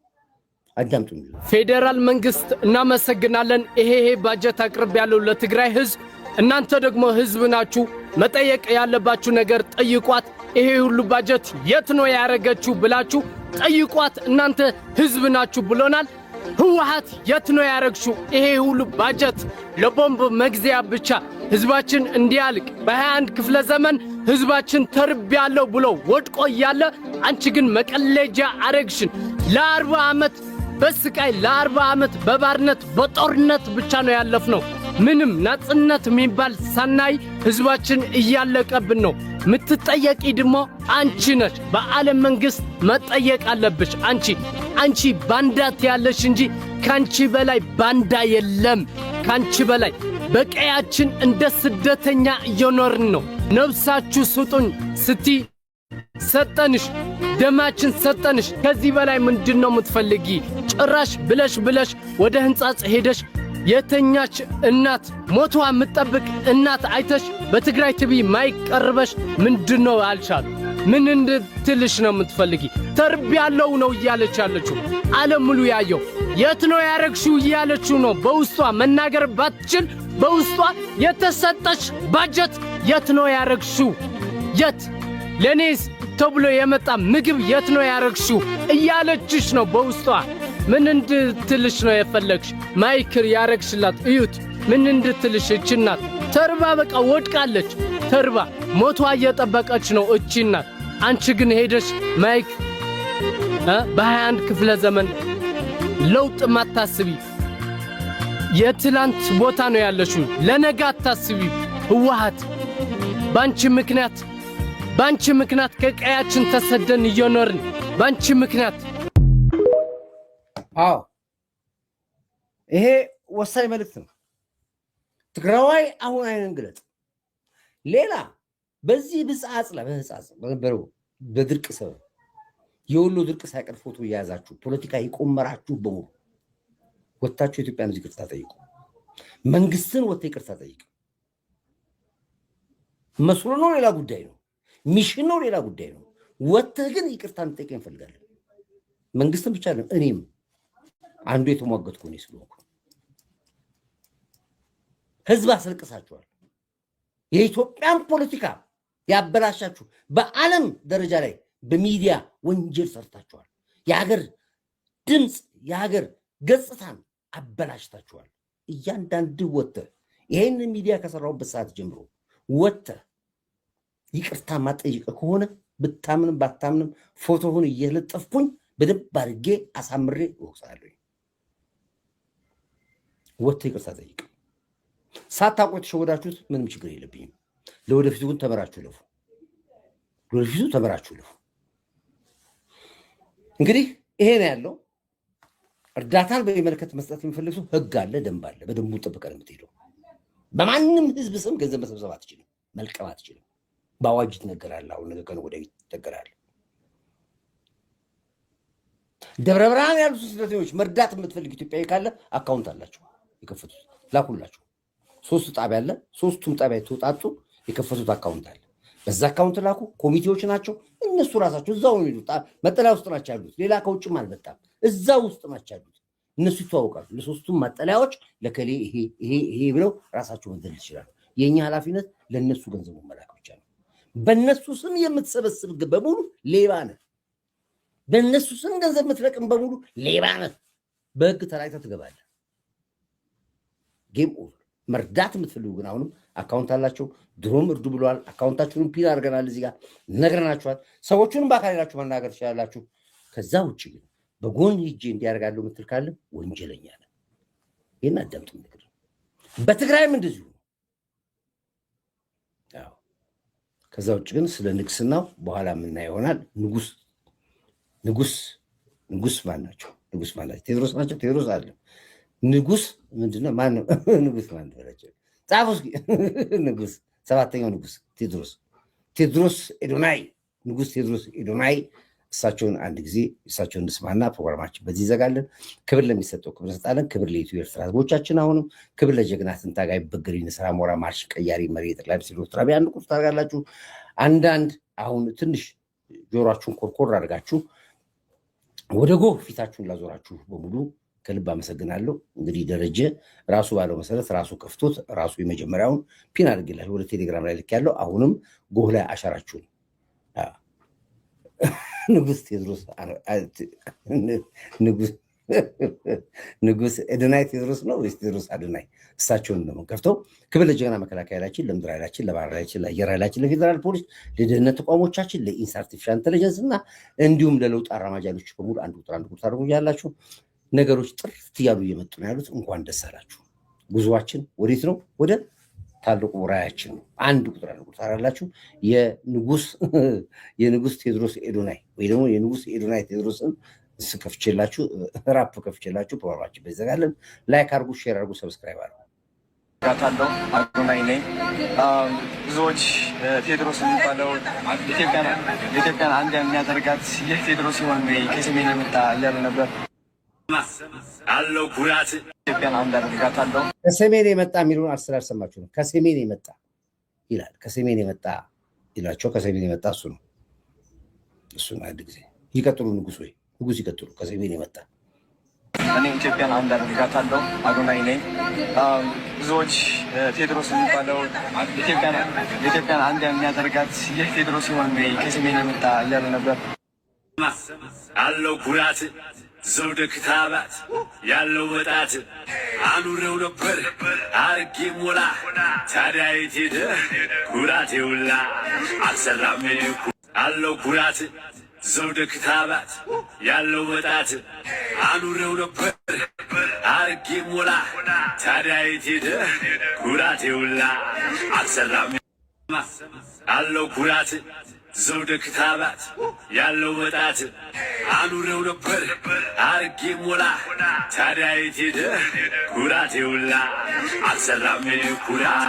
አዳምጡ። ፌደራል መንግስት እናመሰግናለን። ይሄ ባጀት አቅርብ ያለው ለትግራይ ህዝብ። እናንተ ደግሞ ህዝብ ናችሁ። መጠየቅ ያለባችሁ ነገር ጠይቋት። ይሄ ሁሉ ባጀት የት ነው ያረገችው ብላችሁ ጠይቋት። እናንተ ህዝብ ናችሁ ብሎናል። ህወሓት የት ነው ያረግሽው? ይሄ ሁሉ ባጀት ለቦምብ መግዚያ ብቻ ህዝባችን እንዲያልቅ በ21 ክፍለ ዘመን ህዝባችን ተርብ ያለው ብሎ ወድቆ እያለ አንቺ ግን መቀለጃ አረግሽን። ለ40 ዓመት በስቃይ ለ40 ዓመት በባርነት በጦርነት ብቻ ነው ያለፍነው። ምንም ነጽነት የሚባል ሳናይ ህዝባችን እያለቀብን ነው። ምትጠየቂ ደግሞ አንቺ ነሽ። በዓለም መንግስት መጠየቅ አለብሽ። አንቺ ባንዳት ያለሽ እንጂ ካንቺ በላይ ባንዳ የለም። ካንቺ በላይ በቀያችን እንደ ስደተኛ እየኖርን ነው። ነፍሳችሁ ስጡን ስቲ ሰጠንሽ፣ ደማችን ሰጠንሽ። ከዚህ በላይ ምንድነው የምትፈልጊ? ጭራሽ ብለሽ ወደ ህንጻጽ ሄደሽ የተኛች እናት ሞቷ የምትጠብቅ እናት አይተሽ በትግራይ ቲቪ ማይቀርበሽ ምንድነው አልቻሉ? ምን እንድትልሽ ነው የምትፈልጊ? ተርብ ያለው ነው እያለች ያለችው ዓለም ሙሉ ያየው። የት ነው ያረግሽው እያለችው ነው። በውስጧ መናገር ባትችል በውስጧ የተሰጠች ባጀት የት ነው ያረግሽው? የት ለኔስ ተብሎ የመጣ ምግብ የት ነው ያረግሽው እያለችሽ ነው በውስጧ። ምን እንድትልሽ ነው የፈለግሽ? ማይክር ያረግሽላት እዩት። ምን እንድትልሽ እችናት ተርባ በቃ ወድቃለች። ተርባ ሞቷ እየጠበቀች ነው እችናት። አንቺ ግን ሄደሽ ማይክ በ21 ክፍለ ዘመን ለውጥ ማታስቢ የትላንት ቦታ ነው ያለሽው። ለነገ አታስቢ። ህወሓት ባንቺ ምክንያት ከቀያችን ተሰደን እየኖርን ባንቺ ምክንያት። አዎ ይሄ ወሳኝ መልእክት ነው። ትግራዋይ አሁን አይነን ግለጥ። ሌላ በዚህ ብጻጽ በነበረው በድርቅ ሰበብ የወሎ ድርቅ ሳይቀር ፎቶ እየያዛችሁ ፖለቲካ የቆመራችሁ በሙሉ ወታችሁ ኢትዮጵያን ይቅርታ ጠይቁ። መንግስትን ወጥተ ይቅርታ ጠይቁ። መስሎ ነው ሌላ ጉዳይ ነው። ሚሽን ነው ሌላ ጉዳይ ነው። ወጥተህ ግን ይቅርታ እንጠይቅ እንፈልጋለን። መንግስትን ብቻ ነው። እኔም አንዱ የተሟገትኩ ነው ስለሆንኩ ህዝብ አስለቅሳችኋል። የኢትዮጵያን ፖለቲካ ያበላሻችሁ በዓለም ደረጃ ላይ በሚዲያ ወንጀል ሰርታችኋል። የሀገር ድምፅ የሀገር ገጽታን አበላሽታችኋል። እያንዳንዱ ወጥተህ ይሄንን ሚዲያ ከሰራሁበት ሰዓት ጀምሮ ወጥተህ ይቅርታ ማጠይቀ ከሆነ ብታምንም ባታምንም ፎቶውን እየለጠፍኩኝ በደንብ አድርጌ አሳምሬ እወቅሳለሁ። ወጥተህ ይቅርታ ጠይቅ። ሳታውቁ የተሸወዳችሁት ምንም ችግር የለብኝም። ለወደፊቱ ግን ተመራችሁ ለፉ። እንግዲህ ይሄ ነው ያለው። እርዳታን በሚመለከት መስጠት የሚፈልግ ሰው ህግ አለ፣ ደንብ አለ። በደንቡ ጠብቀህ የምትሄደው። በማንም ህዝብ ስም ገንዘብ መሰብሰብ አትችልም፣ መልቀም አትችልም። በአዋጅ ትነገራለህ። አሁን ነገ ወደ ቤት ትነገራለህ። ደብረ ብርሃን ያሉት ስደተኞች መርዳት የምትፈልግ ኢትዮጵያዊ ካለ አካውንት አላቸው የከፈቱት፣ ላኩላቸው። 3 ጣቢያ አለ። 3ቱም ጣቢያ የተወጣጡ የከፈቱት አካውንት አለ። በዛ አካውንት ላኩ። ኮሚቴዎች ናቸው እነሱ ራሳቸው እዛው ነው የሚሉት። መጠለያ ውስጥ ናቸው ያሉት። ሌላ ከውጭም አልመጣም። እዛው ውስጥ ናቸው ያሉት። እነሱ ይተዋወቃሉ። ለሶስቱም መጠለያዎች ለከሌ ይሄ ብለው ራሳቸው መደል ይችላሉ። የኛ ኃላፊነት ለነሱ ገንዘቡ መላክ ብቻ ነው። በነሱ ስም የምትሰበስብ በሙሉ ሌባ ነህ። በነሱ ስም ገንዘብ የምትለቅም በሙሉ ሌባ ነህ። በህግ ተራይተህ ትገባለህ። ጌም ኦቨር። መርዳት የምትፈልጉ ግን አሁንም አካውንት አላቸው። ድሮም እርዱ ብለዋል። አካውንታችሁን ፒን አድርገናል፣ እዚህ ጋር ነግረናችኋል። ሰዎቹንም በአካል ሄዳችሁ መናገር ትችላላችሁ። ከዛ ውጭ ግን በጎን ሂጄ እንዲያደርጋለሁ ምትል ካለ ወንጀለኛ ነህ። ይህን አዳምጡ። ንግር በትግራይም እንደዚሁ። ከዛ ውጭ ግን ስለ ንግስናው በኋላ የምናየው ይሆናል። ንጉስ ማን ናቸው? ንጉስ ማን ናቸው? ቴዎድሮስ ናቸው? ቴዎድሮስ አለ። ንጉስ ምንድነው? ማን ነው? ንጉስ ማን ናቸው? ጻፉ እስኪ። ንጉስ ሰባተኛው ንጉስ ቴዎድሮስ ኤዶናይ፣ ንጉስ ቴዎድሮስ ኤዶናይ። እሳቸውን አንድ ጊዜ እሳቸውን እንስማና ፕሮግራማችን በዚህ ይዘጋለን። ክብር ለሚሰጠው ክብር እንሰጣለን። ክብር ለኢትዮ ኤርትራ ህዝቦቻችን፣ አሁንም ክብር ለጀግና ትንታጋይ በግሪን ስራ ሞራ ማርሽ ቀያሪ መሪ ጠቅላይ ሚኒስትር ዶክተር አብይ አንድ ቁጥር ታደርጋላችሁ። አንዳንድ አሁን ትንሽ ጆሮአችሁን ኮርኮር አድርጋችሁ ወደ ጎህ ፊታችሁን ላዞራችሁ በሙሉ ከልብ አመሰግናለሁ። እንግዲህ ደረጀ ራሱ ባለው መሰረት ራሱ ከፍቶት ራሱ የመጀመሪያውን ፒን አድርግላችሁ ወደ ቴሌግራም ላይ ልክ ያለው አሁንም ጎህ ላይ አሻራችሁን ንጉስ ቴዎድሮስ ንጉስ ኤዶናይ ቴዎድሮስ ነው ወይስ ቴዎድሮስ አዶናይ? እሳቸውን ነው ከፍተው ክብር ለጀግና መከላከያ ኃይላችን፣ ለምድር ኃይላችን፣ ለባህር ኃይላችን፣ ለአየር ኃይላችን፣ ለፌዴራል ፖሊስ፣ ለደህንነት ተቋሞቻችን፣ ለኢንስ አርቲፊሻል ኢንተለጀንስ እና እንዲሁም ለለውጥ አራማጃሎች በሙሉ አንድ ቁጥር አድርጉ ያላችሁ። ነገሮች ጥርት እያሉ እየመጡ ነው ያሉት። እንኳን ደስ አላችሁ። ጉዞዋችን ወዴት ነው? ወደ ታላቁ ራዕያችን ነው። አንድ ቁጥር አድርጉ ታላላችሁ። የንጉስ ቴዎድሮስ ኤዶናይ ወይ ደግሞ የንጉስ ኤዶናይ ቴዎድሮስን ከፍቼላችሁ ራፕ ከፍቼላችሁ ፕሮግራማችን በዘጋለን። ላይክ አድርጉ፣ ሼር አድርጉ፣ ሰብስክራይብ አድርጉ። ጋታለው አዶናይ ነኝ። ብዙዎች ቴዎድሮስ የሚባለው ኢትዮጵያን አንድ የሚያደርጋት ይህ ቴዎድሮስ ሲሆን ወይ ከሰሜን የመጣ እያሉ ነበር። አለው ኩራት ኢትዮጵያን አንድ አደርጋታለሁ። ከሰሜን የመጣ የሚሉን አልሰማችሁ ነው። ከሰሜን የመጣ ይላል። ከሰሜን የመጣ ይላቸው። ከሰሜን የመጣ እሱ ነው። እሱን አንድ ጊዜ ይቀጥሉ። ንጉስ ይቀጥሉ። ከሰሜን የመጣ እኔ ኢትዮጵያን አንድ አደርጋታለሁ። አዶናይ ነኝ። ብዙዎች ቴዎድሮስ የሚባለው ኢትዮጵያን አንድ የሚያደርጋት ይህ ቴዎድሮስ ሲሆን ወይ ከሰሜን የመጣ እያሉ ነበር። አለው ኩራት ዘውደ ክታባት ያለው ወጣት አኑረው ነበር አርጌ ሞላ። ታዲያ የት ሄደ ኩራት? የውላ አልሰራም አለው ኩራት ዘውደ ክታባት ያለው ወጣት አኑረው ነበር አርጌ ሞላ። ታዲያ የት ሄደ ኩራት? የውላ አልሰራም አለው ኩራት ዘውደ ክታባት ያለው ወጣት አኑረው ነበር አርጌ ሞላ። ታዲያ የት ሄደ ኩራት? የውላ አልሰራም ኩራት